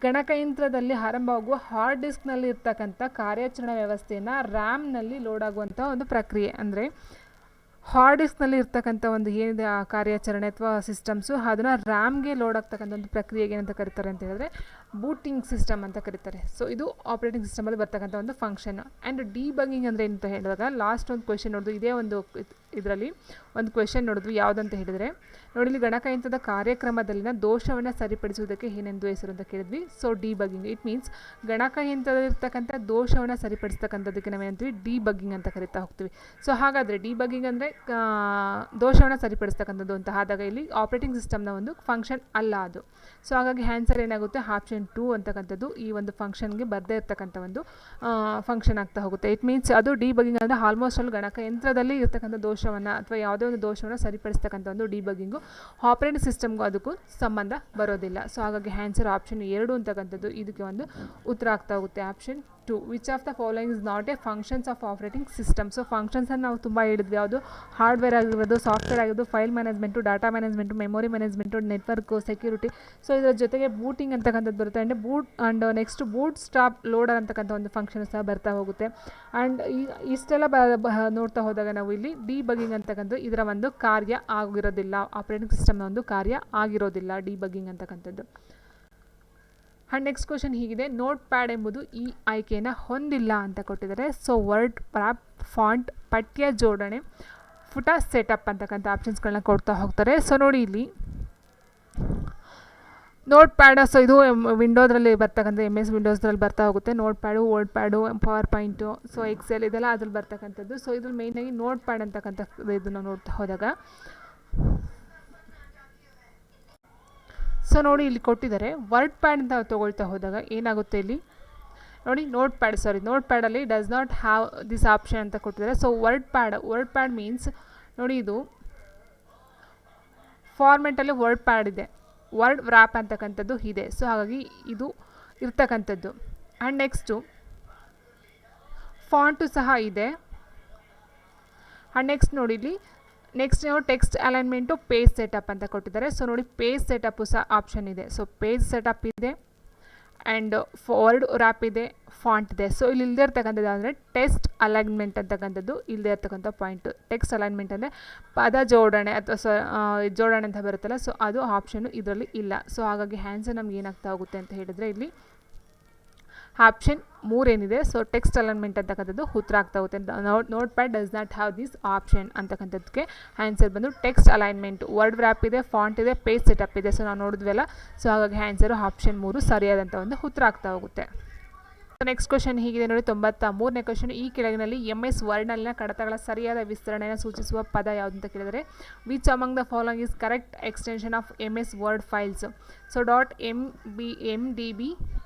ಗಣಕಯಂತ್ರದಲ್ಲಿ ಆರಂಭವಾಗುವ ಹಾರ್ಡ್ ಡಿಸ್ಕ್ನಲ್ಲಿ ಇರ್ತಕ್ಕಂಥ ಕಾರ್ಯಾಚರಣಾ ವ್ಯವಸ್ಥೆಯನ್ನು ರ್ಯಾಮ್ನಲ್ಲಿ ಲೋಡ್ ಆಗುವಂಥ ಒಂದು ಪ್ರಕ್ರಿಯೆ. ಅಂದರೆ ಹಾರ್ಡ್ ಡಿಸ್ಕ್ನಲ್ಲಿ ಇರ್ತಕ್ಕಂಥ ಒಂದು ಏನಿದೆ ಆ ಕಾರ್ಯಾಚರಣೆ ಅಥವಾ ಸಿಸ್ಟಮ್ಸು ಅದನ್ನು ರ್ಯಾಮ್ಗೆ ಲೋಡ್ ಆಗ್ತಕ್ಕಂಥ ಒಂದು ಪ್ರಕ್ರಿಯೆಗೆ ಏನಂತ ಕರೀತಾರೆ ಅಂತ ಹೇಳಿದ್ರೆ ಬೂಟಿಂಗ್ ಸಿಸ್ಟಮ್ ಅಂತ ಕರೀತಾರೆ. ಸೊ ಇದು ಆಪರೇಟಿಂಗ್ ಸಿಸ್ಟಮಲ್ಲಿ ಬರ್ತಕ್ಕಂಥ ಒಂದು ಫಂಕ್ಷನ್. ಆ್ಯಂಡ್ ಡಿಬಗ್ಗಿಂಗ್ ಅಂದರೆ ಏನಂತ ಹೇಳಿದಾಗ ಲಾಸ್ಟ್ ಒಂದು ಕ್ವೆಶನ್ ನೋಡೋದು ಇದೇ ಒಂದು ಇದರಲ್ಲಿ ಒಂದು ಕ್ವೆಶನ್ ನೋಡಿದ್ವಿ, ಯಾವುದಂತ ಹೇಳಿದರೆ ನೋಡಿ ಇಲ್ಲಿ ಗಣಕಯಂತ್ರದ ಕಾರ್ಯಕ್ರಮದಲ್ಲಿನ ದೋಷವನ್ನು ಸರಿಪಡಿಸುವುದಕ್ಕೆ ಏನೆಂದು ಹೆಸರು ಅಂತ ಕೇಳಿದ್ವಿ. So debugging. ಇಟ್ ಮೀನ್ಸ್ ಗಣಕಯಂತ್ರದಲ್ಲಿರ್ತಕ್ಕಂಥ ದೋಷವನ್ನು ಸರಿಪಡಿಸ್ತಕ್ಕಂಥದ್ದಕ್ಕೆ ನಾವೇನಂತೀವಿ ಡಿಬಗ್ಗಿಂಗ್ ಅಂತ ಕರಿತಾ ಹೋಗ್ತೀವಿ. ಸೊ ಹಾಗಾದರೆ ಡಿಬಗ್ಗಿಂಗ್ ಅಂದರೆ ದೋಷವನ್ನು ಸರಿಪಡಿಸ್ತಕ್ಕಂಥದ್ದು ಅಂತ ಆದಾಗ ಇಲ್ಲಿ ಆಪರೇಟಿಂಗ್ ಸಿಸ್ಟಮ್ನ ಒಂದು ಫಂಕ್ಷನ್ ಅಲ್ಲ ಅದು. ಸೊ ಹಾಗಾಗಿ ಆನ್ಸರ್ ಏನಾಗುತ್ತೆ, ಆಪ್ಷನ್ 2 ಅಂತಕ್ಕಂಥದ್ದು ಈ ಒಂದು ಫಂಕ್ಷನ್ಗೆ ಬರದೇ ಇರ್ತಕ್ಕಂಥ ಒಂದು ಫಂಕ್ಷನ್ ಆಗ್ತಾ ಹೋಗುತ್ತೆ. ಇಟ್ ಮೀನ್ಸ್ ಅದು ಡಿಬಗ್ಗಿಂಗ್ ಅಂದರೆ ಆಲ್ಮೋಸ್ಟ್ ಅಲ್ಲಿ ಗಣಕಯಂತ್ರದಲ್ಲಿ ಇರ್ತಕ್ಕಂಥ ದೋಷವನ್ನು ಅಥವಾ ಯಾವುದೇ ಒಂದು ದೋಷವನ್ನು ಸರಿಪಡಿಸ್ತಕ್ಕಂಥ ಒಂದು ಡಿಬಗ್ಗಿಂಗು. ಆಪರೇಟಿಂಗ್ ಸಿಸ್ಟಮ್ಗೂ ಅದಕ್ಕೂ ಸಂಬಂಧ ಬರೋದಿಲ್ಲ. ಸೊ ಹಾಗಾಗಿ ಆನ್ಸರ್ ಆಪ್ಷನ್ 2 ಅಂತಕ್ಕಂಥದ್ದು ಇದಕ್ಕೆ ಒಂದು ಉತ್ತರ ಆಗ್ತಾ ಹೋಗುತ್ತೆ. Option 2. Which of the following is not a functions of operating system. So ಫಂಕ್ಷನ್ಸನ್ನು ನಾವು ತುಂಬ ಹೇಳಿದ್ವಿ, ಯಾವುದು ಹಾರ್ಡ್ವೇರ್ ಆಗಿರೋದು, ಸಾಫ್ಟ್ವೇರ್ ಆಗಿರೋದು, file management, data management, memory management, network, security. So ಇದರ ಜೊತೆಗೆ ಬೂಟಿಂಗ್ ಅಂತಕ್ಕಂಥದ್ದು ಬರುತ್ತೆ. And next boot stop loader ಅಂತಕ್ಕಂಥ ಒಂದು ಫಂಕ್ಷನ್ ಸಹ ಬರ್ತಾ ಹೋಗುತ್ತೆ. ಆ್ಯಂಡ್ ಇಷ್ಟೆಲ್ಲ ನೋಡ್ತಾ ಹೋದಾಗ ನಾವು ಇಲ್ಲಿ ಡಿಬಗ್ಗಿಂಗ್ ಅಂತಕ್ಕಂಥದ್ದು ಇದರ ಒಂದು ಕಾರ್ಯ ಆಗಿರೋದಿಲ್ಲ, ಆಪರೇಟಿಂಗ್ ಸಿಸ್ಟಮ್ನ ಒಂದು ಕಾರ್ಯ ಆಗಿರೋದಿಲ್ಲ ಡಿಬಗ್ಗಿಂಗ್ ಅಂತಕ್ಕಂಥದ್ದು. ಆ್ಯಂಡ್ ನೆಕ್ಸ್ಟ್ ಕ್ವಶನ್ ಹೀಗಿದೆ, ನೋಟ್ ಪ್ಯಾಡ್ ಎಂಬುದು ಈ ಆಯ್ಕೆಯನ್ನು ಹೊಂದಿಲ್ಲ ಅಂತ ಕೊಟ್ಟಿದ್ದಾರೆ. ಸೊ ವರ್ಡ್ ರ್ಯಾಪ್, ಫಾಂಟ್, ಪಠ್ಯ ಜೋಡಣೆ, ಪುಟ ಸೆಟಪ್ ಅಂತಕ್ಕಂಥ ಆಪ್ಷನ್ಸ್ಗಳನ್ನ ಕೊಡ್ತಾ ಹೋಗ್ತಾರೆ. ಸೊ ನೋಡಿ ಇಲ್ಲಿ ನೋಟ್ ಪ್ಯಾಡ್, ಸೊ ಇದು ವಿಂಡೋದ್ರಲ್ಲಿ ಬರ್ತಕ್ಕಂಥ MS ವಿಂಡೋಸ್ದ್ರಲ್ಲಿ ಬರ್ತಾ ಹೋಗುತ್ತೆ. Notepad, WordPad, PowerPoint, so Excel ಇದೆಲ್ಲ ಅದ್ರಲ್ಲಿ ಬರ್ತಕ್ಕಂಥದ್ದು. ಸೊ ಇದ್ರಲ್ಲಿ ಮೇಯ್ನಾಗಿ ನೋಟ್ ಪ್ಯಾಡ್ ಅಂತಕ್ಕಂಥ ಇದನ್ನು ನೋಡ್ತಾ ಹೋದಾಗ ಸೊ ನೋಡಿ ಇಲ್ಲಿ ಕೊಟ್ಟಿದ್ದಾರೆ. ವರ್ಡ್ ಪ್ಯಾಡ್ ಅಂತ ತೊಗೊಳ್ತಾ ಹೋದಾಗ ಏನಾಗುತ್ತೆ ಇಲ್ಲಿ ನೋಡಿ, ನೋಟ್ ಪ್ಯಾಡಲ್ಲಿ does not have this option ಅಂತ ಕೊಟ್ಟಿದ್ದಾರೆ. ಸೊ ವರ್ಡ್ ಪ್ಯಾಡ್ ಮೀನ್ಸ್ ನೋಡಿ ಇದು ಫಾರ್ಮೆಟಲ್ಲಿ ವರ್ಡ್ ಪ್ಯಾಡ್ ಇದೆ, ವರ್ಡ್ ವ್ರ್ಯಾಪ್ ಅಂತಕ್ಕಂಥದ್ದು ಇದೆ. ಸೊ ಹಾಗಾಗಿ ಇದು ಇರ್ತಕ್ಕಂಥದ್ದು. ಆ್ಯಂಡ್ ನೆಕ್ಸ್ಟು ಫಾಂಟು ಸಹ ಇದೆ. ಆ್ಯಂಡ್ ನೆಕ್ಸ್ಟ್ ನೋಡಿ ಇಲ್ಲಿ ನೆಕ್ಸ್ಟ್ ನಾವು ಟೆಕ್ಸ್ಟ್ ಅಲೈನ್ಮೆಂಟು, ಪೇಜ್ ಸೆಟಪ್ ಅಂತ ಕೊಟ್ಟಿದ್ದಾರೆ. ಸೊ ನೋಡಿ ಪೇಜ್ ಸೆಟಪ್ಪು ಸಹ ಆಪ್ಷನ್ ಇದೆ. ಸೊ ಪೇಜ್ ಸೆಟಪ್ ಇದೆ ಆ್ಯಂಡ್ ವರ್ಡ್ ರ್ಯಾಪ್ ಇದೆ, ಫಾಂಟ್ ಇದೆ. ಸೊ ಇಲ್ಲಿ ಇಲ್ಲದೆ ಇರ್ತಕ್ಕಂಥದ್ದು ಅಂದರೆ ಟೆಕ್ಸ್ಟ್ ಅಲೈನ್ಮೆಂಟ್ ಅಂತಕ್ಕಂಥದ್ದು ಇಲ್ಲದೆ ಇರ್ತಕ್ಕಂಥ ಪಾಯಿಂಟು. ಟೆಕ್ಸ್ಟ್ ಅಲೈನ್ಮೆಂಟ್ ಅಂದರೆ ಪದ ಜೋಡಣೆ ಅಥವಾ ಜೋಡಣೆ ಅಂತ ಬರುತ್ತಲ್ಲ, ಸೊ ಅದು ಆಪ್ಷನ್ನು ಇದರಲ್ಲಿ ಇಲ್ಲ. ಸೊ ಹಾಗಾಗಿ ಆನ್ಸರ್ ನಮ್ಗೆ ಏನಾಗ್ತಾ ಹೋಗುತ್ತೆ ಅಂತ ಹೇಳಿದರೆ ಇಲ್ಲಿ ಆಪ್ಷನ್ 3 ಏನಿದೆ, ಸೊ ಟೆಕ್ಸ್ಟ್ ಅಲೈನ್ಮೆಂಟ್ ಅಂತಕ್ಕಂಥದ್ದು ಉತ್ತರ ಆಗ್ತಾ ಹೋಗುತ್ತೆ. Notepad does not have this option ಅಂತಕ್ಕಂಥದ್ದಕ್ಕೆ ಆನ್ಸರ್ ಬಂದು ಟೆಕ್ಸ್ಟ್ ಅಲೈನ್ಮೆಂಟ್, ವರ್ಡ್ ವ್ರ್ಯಾಪ್ ಇದೆ, ಫಾಂಟ್ ಇದೆ, ಪೇಜ್ ಸೆಟಪ್ ಇದೆ. ಸೊ ನಾವು ನೋಡಿದ್ವಲ್ಲ, ಸೊ ಹಾಗಾಗಿ ಆನ್ಸರು ಆಪ್ಷನ್ 3 ಸರಿಯಾದಂಥ ಒಂದು ಉತ್ತರ ಆಗ್ತಾ ಹೋಗುತ್ತೆ. ನೆಕ್ಸ್ಟ್ ಕ್ವಶನ್ ಹೀಗಿದೆ ನೋಡಿ, 93ನೇ ಕ್ವಶನ್. ಈ ಕೆಳಗಿನಲ್ಲಿ MS ವರ್ಡ್ನಲ್ಲಿನ ಕಡತಗಳ ಸರಿಯಾದ ವಿಸ್ತರಣೆಯನ್ನು ಸೂಚಿಸುವ ಪದ ಯಾವುದು ಅಂತ ಕೇಳಿದರೆ which among the following is correct extension of MS word files. So .mdb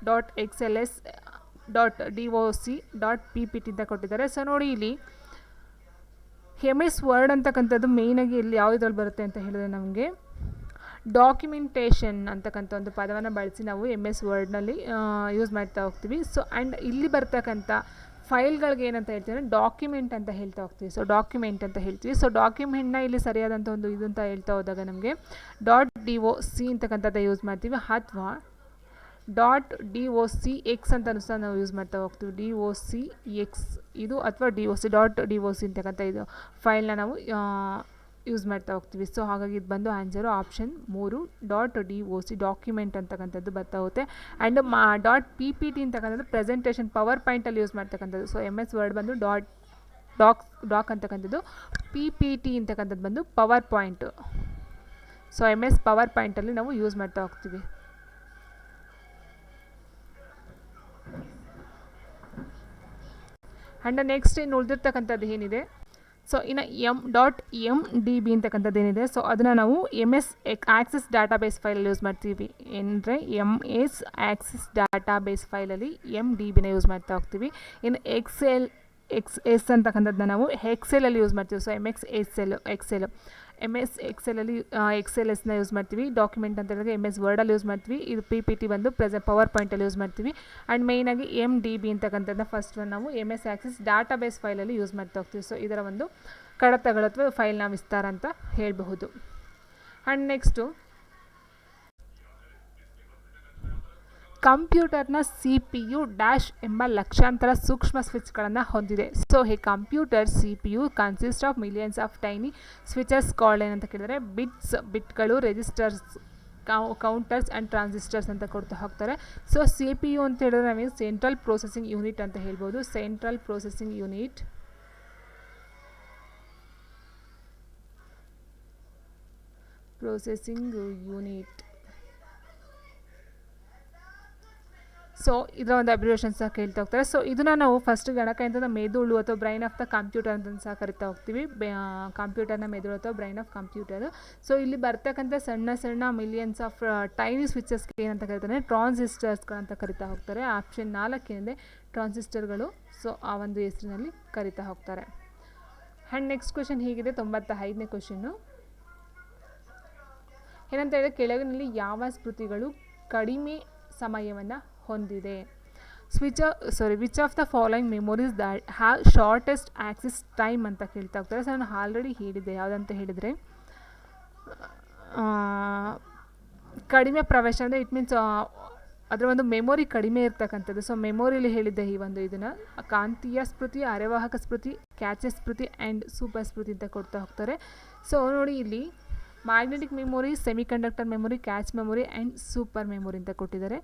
.xls .doc .ppt ಅಂತ ಕೊಟ್ಟಿದ್ದಾರೆ. ಸೊ ನೋಡಿ ಇಲ್ಲಿ MS ವರ್ಡ್ ಅಂತಕ್ಕಂಥದ್ದು ಮೇಯ್ನಾಗಿ ಇಲ್ಲಿ ಯಾವುದ್ರಲ್ಲಿ ಬರುತ್ತೆ ಅಂತ ಹೇಳಿದ್ರೆ ನಮಗೆ ಡಾಕ್ಯುಮೆಂಟೇಷನ್ ಅಂತಕ್ಕಂಥ ಒಂದು ಪದವನ್ನು ಬಳಸಿ ನಾವು MS ವರ್ಡ್ನಲ್ಲಿ ಯೂಸ್ ಮಾಡ್ತಾ ಹೋಗ್ತೀವಿ. ಸೊ ಆ್ಯಂಡ್ ಇಲ್ಲಿ ಬರ್ತಕ್ಕಂಥ ಫೈಲ್ಗಳಿಗೆ ಏನಂತ ಹೇಳ್ತೀವಿ, ಡಾಕ್ಯುಮೆಂಟ್ ಅಂತ ಹೇಳ್ತಾ ಹೋಗ್ತೀವಿ. ಸೊ ಡಾಕ್ಯುಮೆಂಟ್ ಅಂತ ಹೇಳ್ತೀವಿ. ಸೊ ಡಾಕ್ಯುಮೆಂಟ್ನ ಇಲ್ಲಿ ಸರಿಯಾದಂಥ ಒಂದು ಇದು ಅಂತ ಹೇಳ್ತಾ ಹೋದಾಗ ನಮಗೆ .doc ಅಂತಕ್ಕಂಥದ್ದು ಯೂಸ್ ಮಾಡ್ತೀವಿ, ಅಥವಾ .docx ಅಂತ ಸಹ ನಾವು ಯೂಸ್ ಮಾಡ್ತಾ ಹೋಗ್ತೀವಿ. docx ಇದು ಅಥವಾ .doc ಅಂತಕ್ಕಂಥ ಇದು ಫೈಲ್ನ ನಾವು ಯೂಸ್ ಮಾಡ್ತಾ ಹೋಗ್ತೀವಿ. ಸೊ ಹಾಗಾಗಿ ಇದು ಬಂದು ಆನ್ಸರು ಆಪ್ಷನ್ 3 .doc ಡಾಕ್ಯುಮೆಂಟ್ ಅಂತಕ್ಕಂಥದ್ದು ಬರ್ತಾ ಹೋಗುತ್ತೆ. ಆ್ಯಂಡ್ .ppt ಅಂತಕ್ಕಂಥದ್ದು ಪ್ರೆಸೆಂಟೇಷನ್, ಪವರ್ ಪಾಯಿಂಟಲ್ಲಿ ಯೂಸ್ ಮಾಡ್ತಕ್ಕಂಥದ್ದು. ಸೊ MS ವರ್ಡ್ ಬಂದು ಡಾಕ್ ಅಂತಕ್ಕಂಥದ್ದು, PPT ಅಂತಕ್ಕಂಥದ್ದು ಬಂದು ಪವರ್ ಪಾಯಿಂಟು. ಸೊ MS ಪವರ್ ಪಾಯಿಂಟಲ್ಲಿ ನಾವು ಯೂಸ್ ಮಾಡ್ತಾ ಹೋಗ್ತೀವಿ. ಆ್ಯಂಡ್ ನೆಕ್ಸ್ಟ್ ಇನ್ನು ಉಳಿದಿರ್ತಕ್ಕಂಥದ್ದು ಏನಿದೆ, ಸೊ ಇನ್ನು .mdb ಅಂತಕ್ಕಂಥದ್ದು ಏನಿದೆ, ಸೊ ಅದನ್ನು ನಾವು MS ಆಕ್ಸೆಸ್ ಡಾಟಾಬೇಸ್ ಫೈಲಲ್ಲಿ ಯೂಸ್ ಮಾಡ್ತೀವಿ. ಏನಂದರೆ MS ಆಕ್ಸೆಸ್ ಡಾಟಾಬೇಸ್ ಫೈಲಲ್ಲಿ MDBನ ಯೂಸ್ ಮಾಡ್ತಾ ಹೋಗ್ತೀವಿ. ಇನ್ನು XS ಅಂತಕ್ಕಂಥದ್ದನ್ನ ನಾವು ಎಕ್ಸೆಲಲ್ಲಿ ಯೂಸ್ ಮಾಡ್ತೀವಿ. ಸೊ MS ಎಕ್ಸೆಲಲ್ಲಿ XLSನ ಯೂಸ್ ಮಾಡ್ತೀವಿ. ಡಾಕ್ಯುಮೆಂಟ್ ಅಂತ ಹೇಳಿದ್ರೆ MS ವರ್ಡಲ್ಲಿ ಯೂಸ್ ಮಾಡ್ತೀವಿ. ಇದು PPT ಬಂದು ಪವರ್ ಪಾಯಿಂಟಲ್ಲಿ ಯೂಸ್ ಮಾಡ್ತೀವಿ. ಆ್ಯಂಡ್ ಮೇಯ್ನಾಗಿ MDB ಅಂತಕ್ಕಂಥದ್ದನ್ನ ಫಸ್ಟ್ ಒನ್ ನಾವು MS ಆಕ್ಸೆಸ್ ಡಾಟಾಬೇಸ್ ಫೈಲಲ್ಲಿ ಯೂಸ್ ಮಾಡ್ತಾ ಹೋಗ್ತೀವಿ. ಸೊ ಇದರ ಒಂದು ಕಡತಗಳು ಅಥವಾ ಫೈಲ್ನ ವಿಸ್ತಾರ ಅಂತ ಹೇಳಬಹುದು. ಆ್ಯಂಡ್ ನೆಕ್ಸ್ಟು ಕಂಪ್ಯೂಟರ್ನ CPU ಡ್ಯಾಶ್ ಎಂಬ ಲಕ್ಷಾಂತರ ಸೂಕ್ಷ್ಮ ಸ್ವಿಚ್ಗಳನ್ನು ಹೊಂದಿದೆ. So hey computer CPU consist of millions of tiny switches called ಏನಂತ ಕೇಳಿದರೆ ಬಿಟ್ಗಳು, ರೆಜಿಸ್ಟರ್ಸ್, ಕೌಂಟರ್ಸ್ ಆ್ಯಂಡ್ ಟ್ರಾನ್ಸಿಸ್ಟರ್ಸ್ ಅಂತ ಕೊಡ್ತಾ ಹೋಗ್ತಾರೆ. ಸೊ CPU ಅಂತ ಹೇಳಿದ್ರೆ ನಮಗೆ ಸೆಂಟ್ರಲ್ ಪ್ರೊಸೆಸಿಂಗ್ ಯೂನಿಟ್ ಅಂತ ಹೇಳ್ಬೋದು. Central processing unit processing unit. So ಇದರ ಒಂದು ಅಬ್ರಿವೇಷನ್ ಸಹ ಕೇಳ್ತಾ ಹೋಗ್ತಾರೆ. ಸೊ ಇದನ್ನು ನಾವು ಫಸ್ಟ್ ಗಣಕಯಂತ್ರದ ಮೆದುಳು ಅಥವಾ ಬ್ರೈನ್ ಆಫ್ ದ ಕಂಪ್ಯೂಟರ್ ಅಂತ ಸಹ ಕರಿತಾ ಹೋಗ್ತೀವಿ. ಕಂಪ್ಯೂಟರ್ನ ಮೆದುಳು ಅಥವಾ ಬ್ರೈನ್ ಆಫ್ ಕಂಪ್ಯೂಟರ್. ಸೊ ಇಲ್ಲಿ ಬರ್ತಕ್ಕಂಥ ಸಣ್ಣ ಸಣ್ಣ ಮಿಲಿಯನ್ಸ್ ಆಫ್ ಟೈನಿ ಸ್ವಿಚಸ್ಗೆ ಏನಂತ ಕರೀತಾರೆ, ಟ್ರಾನ್ಸಿಸ್ಟರ್ಸ್ಗಳಂತ ಕರಿತಾ ಹೋಗ್ತಾರೆ. ಆಪ್ಷನ್ 4 ಏನಿದೆ ಟ್ರಾನ್ಸಿಸ್ಟರ್ಗಳು. ಸೊ ಆ ಒಂದು ಹೆಸರಿನಲ್ಲಿ ಕರಿತಾ ಹೋಗ್ತಾರೆ. ಆ್ಯಂಡ್ ನೆಕ್ಸ್ಟ್ ಕ್ವೆಶನ್ ಹೀಗಿದೆ, 95ನೇ ಕ್ವೆಶನ್ನು ಏನಂತ ಹೇಳಿದ್ರೆ, ಕೆಳಗಿನಲ್ಲಿ ಯಾವ ಸ್ಮೃತಿಗಳು ಕಡಿಮೆ ಸಮಯವನ್ನು ಹೊಂದಿದೆ? Which of the following memories that have shortest Axis time ಅಂತ ಕೇಳ್ತಾ ಹೋಗ್ತಾರೆ. ಸೊ ನಾನು ಆಲ್ರೆಡಿ ಹೇಳಿದ್ದೆ, ಯಾವುದಂತ ಹೇಳಿದರೆ ಕಡಿಮೆ ಪ್ರವೇಶ ಅಂದರೆ ಇಟ್ ಮೀನ್ಸ್ ಅದರ ಒಂದು ಮೆಮೊರಿ ಕಡಿಮೆ ಇರ್ತಕ್ಕಂಥದ್ದು. ಸೊ ಮೆಮೊರಿಲಿ ಹೇಳಿದ್ದೆ ಈ ಒಂದು ಇದನ್ನು ಕಾಂತೀಯ ಸ್ಮೃತಿ, ಅರೆವಾಹಕ ಸ್ಮೃತಿ, ಕ್ಯಾಚೆ ಸ್ಮೃತಿ ಆ್ಯಂಡ್ ಸೂಪರ್ ಸ್ಮೃತಿ ಅಂತ ಕೊಡ್ತಾ ಹೋಗ್ತಾರೆ. ಸೊ ನೋಡಿ ಇಲ್ಲಿ magnetic memory, semiconductor memory, catch memory and super memory ಅಂತ ಕೊಟ್ಟಿದ್ದಾರೆ.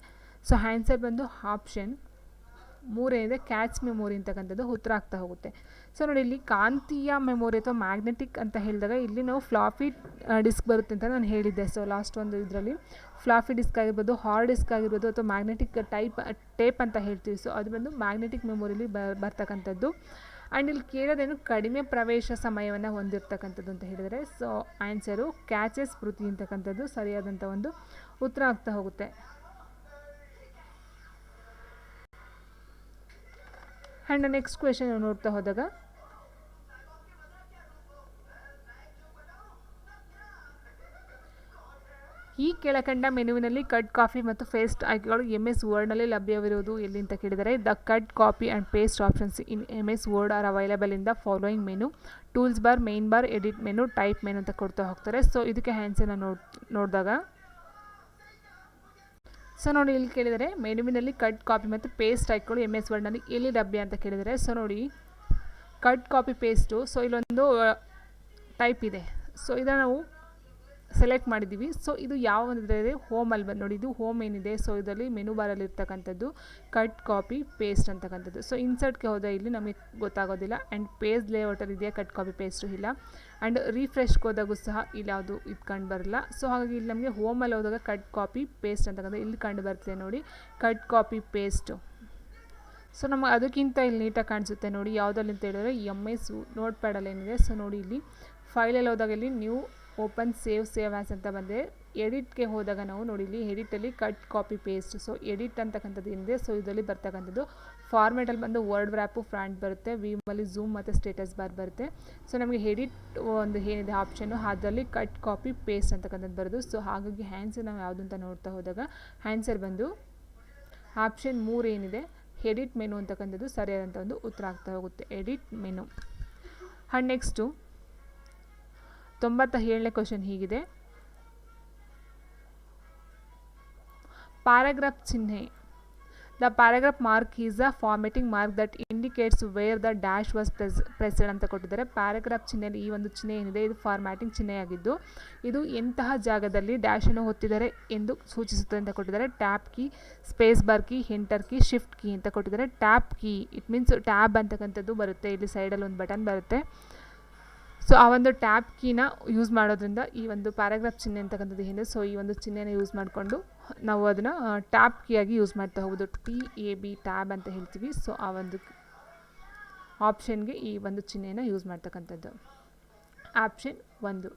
ಸೊ ಆನ್ಸರ್ ಬಂದು ಆಪ್ಷನ್ 3 ಏನಿದೆ ಕ್ಯಾಚ್ ಮೆಮೊರಿ ಅಂತಕ್ಕಂಥದ್ದು ಉತ್ತರ ಆಗ್ತಾ ಹೋಗುತ್ತೆ. ಸೊ ನೋಡಿ ಇಲ್ಲಿ ಕಾಂತೀಯ ಮೆಮೊರಿ ಅಥವಾ ಮ್ಯಾಗ್ನೆಟಿಕ್ ಅಂತ ಹೇಳಿದಾಗ ಇಲ್ಲಿ ನಾವು ಫ್ಲಾಫಿ ಡಿಸ್ಕ್ ಬರುತ್ತೆ ಅಂತ ನಾನು ಹೇಳಿದ್ದೆ. ಸೊ ಲಾಸ್ಟ್ ಒಂದು ಇದರಲ್ಲಿ ಫ್ಲಾಫಿ ಡಿಸ್ಕ್ ಆಗಿರ್ಬೋದು, ಹಾರ್ಡ್ ಡಿಸ್ಕ್ ಆಗಿರ್ಬೋದು ಅಥವಾ ಮ್ಯಾಗ್ನೆಟಿಕ್ ಟೇಪ್ ಅಂತ ಹೇಳ್ತೀವಿ. ಸೊ ಅದು ಬಂದು ಮ್ಯಾಗ್ನೆಟಿಕ್ ಮೆಮೊರಿಲಿ ಬರ್ತಕ್ಕಂಥದ್ದು. ಆ್ಯಂಡ್ ಇಲ್ಲಿ ಕೇಳೋದೇನು ಕಡಿಮೆ ಪ್ರವೇಶ ಸಮಯವನ್ನು ಹೊಂದಿರತಕ್ಕಂಥದ್ದು ಅಂತ ಹೇಳಿದರೆ, ಸೊ ಆನ್ಸರು ಕ್ಯಾಚೆ ಸ್ಮೃತಿ ಅಂತಕ್ಕಂಥದ್ದು ಸರಿಯಾದಂಥ ಒಂದು ಉತ್ತರ ಆಗ್ತಾ ಹೋಗುತ್ತೆ. ಆ್ಯಂಡ್ ನೆಕ್ಸ್ಟ್ ಕ್ವೆಶನ್ ನೋಡ್ತಾ ಹೋದಾಗ, ಈ ಕೆಳಕಂಡ ಮೆನುವಿನಲ್ಲಿ ಕಟ್ ಕಾಫಿ ಮತ್ತು ಪೇಸ್ಟ್ ಆಯ್ಕೆಗಳು MS ವರ್ಡ್ನಲ್ಲಿ ಲಭ್ಯವಿರುವುದು ಎಲ್ಲಿ ಅಂತ ಕೇಳಿದರೆ, the cut copy and paste options in MS Word are available in the following menu: tools bar, main bar, edit menu, type menu ಅಂತ ಕೊಡ್ತಾ ಹೋಗ್ತಾರೆ. ಸೊ ಇದಕ್ಕೆ ಆನ್ಸರ್ನ ನೋಡಿದಾಗ, ಸೊ ನೋಡಿ ಇಲ್ಲಿ ಕೇಳಿದರೆ ಮೆನುವಿನಲ್ಲಿ ಕಟ್ ಕಾಪಿ ಮತ್ತು ಪೇಸ್ಟ್ ಆಯ್ಕೆಗಳು MS ವರ್ಡ್ನಲ್ಲಿ ಎಲ್ಲಿ ಲಭ್ಯ ಅಂತ ಕೇಳಿದರೆ, ಸೊ ನೋಡಿ ಕಟ್ ಕಾಪಿ ಪೇಸ್ಟು, ಸೊ ಇಲ್ಲೊಂದು ಟೈಪ್ ಇದೆ. ಸೊ ಇದನ್ನು ನಾವು ಸೆಲೆಕ್ಟ್ ಮಾಡಿದ್ದೀವಿ. ಸೊ ಇದು ಯಾವ ಒಂದಿದೆ, ಹೋಮಲ್ಲಿ ಬಂದು ನೋಡಿ, ಇದು ಹೋಮ್ ಏನಿದೆ. ಸೊ ಇದರಲ್ಲಿ ಮೆನು ಬಾರಲ್ಲಿ ಇರ್ತಕ್ಕಂಥದ್ದು ಕಟ್ ಕಾಪಿ ಪೇಸ್ಟ್ ಅಂತಕ್ಕಂಥದ್ದು. ಸೊ ಇನ್ಸರ್ಟ್ಗೆ ಹೋದ ಇಲ್ಲಿ ನಮಗೆ ಗೊತ್ತಾಗೋದಿಲ್ಲ. ಆ್ಯಂಡ್ ಪೇಜ್ ಲೇಔಟಲ್ಲಿ ಇದೆಯಾ ಕಟ್ ಕಾಪಿ ಪೇಸ್ಟು ಇಲ್ಲ. ಆ್ಯಂಡ್ ರೀಫ್ರೆಶ್ಗೆ ಹೋದಾಗೂ ಸಹ ಇಲ್ಲಿ ಯಾವುದು ಇದು ಕಂಡು ಬರಲ್ಲ. ಸೊ ಹಾಗಾಗಿ ಇಲ್ಲಿ ನಮಗೆ ಹೋಮಲ್ಲಿ ಹೋದಾಗ ಕಟ್ ಕಾಪಿ ಪೇಸ್ಟ್ ಅಂತಕ್ಕಂಥ ಇಲ್ಲಿ ಕಂಡು ಬರ್ತದೆ ನೋಡಿ, ಕಟ್ ಕಾಪಿ ಪೇಸ್ಟು. ಸೊ ನಮಗೆ ಅದಕ್ಕಿಂತ ಇಲ್ಲಿ ನೀಟಾಗಿ ಕಾಣಿಸುತ್ತೆ ನೋಡಿ, ಯಾವುದಲ್ಲಿ ಅಂತ ಹೇಳಿದ್ರೆ MS ನೋಟ್ ಪ್ಯಾಡಲ್ಲಿ ಏನಿದೆ. ಸೊ ನೋಡಿ ಇಲ್ಲಿ ಫೈಲಲ್ಲಿ ಹೋದಾಗ ಇಲ್ಲಿ ನ್ಯೂ ಓಪನ್ ಸೇವ್ ಆ್ಯಸ್ ಅಂತ ಬಂದರೆ, ಎಡಿಟ್ಗೆ ಹೋದಾಗ ನಾವು ನೋಡಿ ಇಲ್ಲಿ ಎಡಿಟಲ್ಲಿ cut copy paste. So edit ಅಂತಕ್ಕಂಥದ್ದು ಏನಿದೆ, ಸೊ ಇದರಲ್ಲಿ ಬರ್ತಕ್ಕಂಥದ್ದು ಫಾರ್ಮೇಟಲ್ಲಿ ಬಂದು ವರ್ಡ್ ವ್ರ್ಯಾಪು ಫ್ರಂಟ್ ಬರುತ್ತೆ, ವಿಮಲ್ಲಿ ಝೂಮ್ ಮತ್ತು ಸ್ಟೇಟಸ್ ಬಾರ್ ಬರುತ್ತೆ. ಸೊ ನಮಗೆ ಎಡಿಟ್ ಒಂದು ಏನಿದೆ ಆಪ್ಷನ್ನು, ಅದರಲ್ಲಿ ಕಟ್ ಕಾಪಿ ಪೇಸ್ಟ್ ಅಂತಕ್ಕಂಥದ್ದು ಬರೋದು. ಸೊ ಹಾಗಾಗಿ ಆನ್ಸರ್ ನಾವು ಯಾವುದು ಅಂತ ನೋಡ್ತಾ ಹೋದಾಗ ಆನ್ಸರ್ ಬಂದು ಆಪ್ಷನ್ 3 ಏನಿದೆ ಎಡಿಟ್ ಮೆನು ಅಂತಕ್ಕಂಥದ್ದು ಸರಿಯಾದಂಥ ಒಂದು ಉತ್ತರ ಆಗ್ತಾ ಹೋಗುತ್ತೆ, ಎಡಿಟ್ ಮೆನು. ಆ್ಯಂಡ್ ನೆಕ್ಸ್ಟು 97ನೇ ಕ್ವೆಶನ್ ಹೀಗಿದೆ, ಪ್ಯಾರಾಗ್ರಾಫ್ ಚಿಹ್ನೆ. The paragraph mark is a formatting mark that indicates where the dash was pressed ಅಂತ ಕೊಟ್ಟಿದ್ದಾರೆ. ಪ್ಯಾರಾಗ್ರಾಫ್ ಚಿಹ್ನೆಯಲ್ಲಿ ಈ ಒಂದು ಚಿಹ್ನೆ ಏನಿದೆ ಇದು ಫಾರ್ಮ್ಯಾಟಿಂಗ್ ಚಿಹ್ನೆಯಾಗಿದ್ದು ಇದು ಎಂತಹ ಜಾಗದಲ್ಲಿ ಡ್ಯಾಶನ್ನು ಹೊತ್ತಿದ್ದಾರೆ ಎಂದು ಸೂಚಿಸುತ್ತದೆ ಅಂತ ಕೊಟ್ಟಿದ್ದಾರೆ. Tap key, space bar key, enter key, shift key ಅಂತ ಕೊಟ್ಟಿದ್ದಾರೆ. Tap key it means tab ಅಂತಕ್ಕಂಥದ್ದು ಬರುತ್ತೆ, ಇಲ್ಲಿ ಸೈಡಲ್ಲಿ ಒಂದು ಬಟನ್ ಬರುತ್ತೆ. ಸೊ ಆ ಒಂದು ಟ್ಯಾಬ್ ಕೀನ ಯೂಸ್ ಮಾಡೋದ್ರಿಂದ ಈ ಒಂದು ಪ್ಯಾರಾಗ್ರಾಫ್ ಚಿಹ್ನೆ ಅಂತಕ್ಕಂಥದ್ದು ಏನಿದೆ, ಸೊ ಈ ಒಂದು ಚಿಹ್ನೆನ ಯೂಸ್ ಮಾಡಿಕೊಂಡು ನಾವು ಅದನ್ನು ಟ್ಯಾಬ್ ಕೀಯಾಗಿ ಯೂಸ್ ಮಾಡ್ತಾ ಹೋಗೋದು, TAB ಟ್ಯಾಬ್ ಅಂತ ಹೇಳ್ತೀವಿ. ಸೊ ಆ ಒಂದು ಆಪ್ಷನ್ಗೆ ಈ ಒಂದು ಚಿಹ್ನೆನ ಯೂಸ್ ಮಾಡ್ತಕ್ಕಂಥದ್ದು ಆಪ್ಷನ್ 1.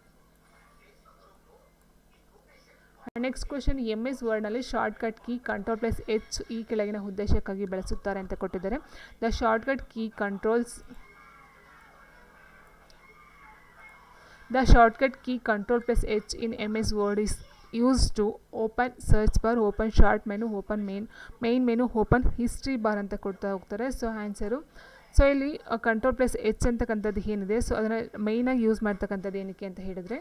ನೆಕ್ಸ್ಟ್ ಕ್ವೆಶನ್, MS ವರ್ಡ್ನಲ್ಲಿ ಶಾರ್ಟ್ಕಟ್ ಕೀ Ctrl+H ಈ ಕೆಳಗಿನ ಉದ್ದೇಶಕ್ಕಾಗಿ ಬಳಸುತ್ತಾರೆ ಅಂತ ಕೊಟ್ಟಿದ್ದಾರೆ. The shortcut key Ctrl+H in MS Word is used to open search bar, open short menu, open main menu, open history bar ಅಂತ ಕೊಡ್ತಾ ಹೋಗ್ತಾರೆ. ಸೊ ಆನ್ಸರು, ಸೊ ಇಲ್ಲಿ Ctrl+H ಅಂತಕ್ಕಂಥದ್ದು ಏನಿದೆ, ಸೊ ಅದನ್ನು ಮೈನಾಗಿ ಯೂಸ್ ಮಾಡ್ತಕ್ಕಂಥದ್ದು ಏನಕ್ಕೆ ಅಂತ ಹೇಳಿದ್ರೆ,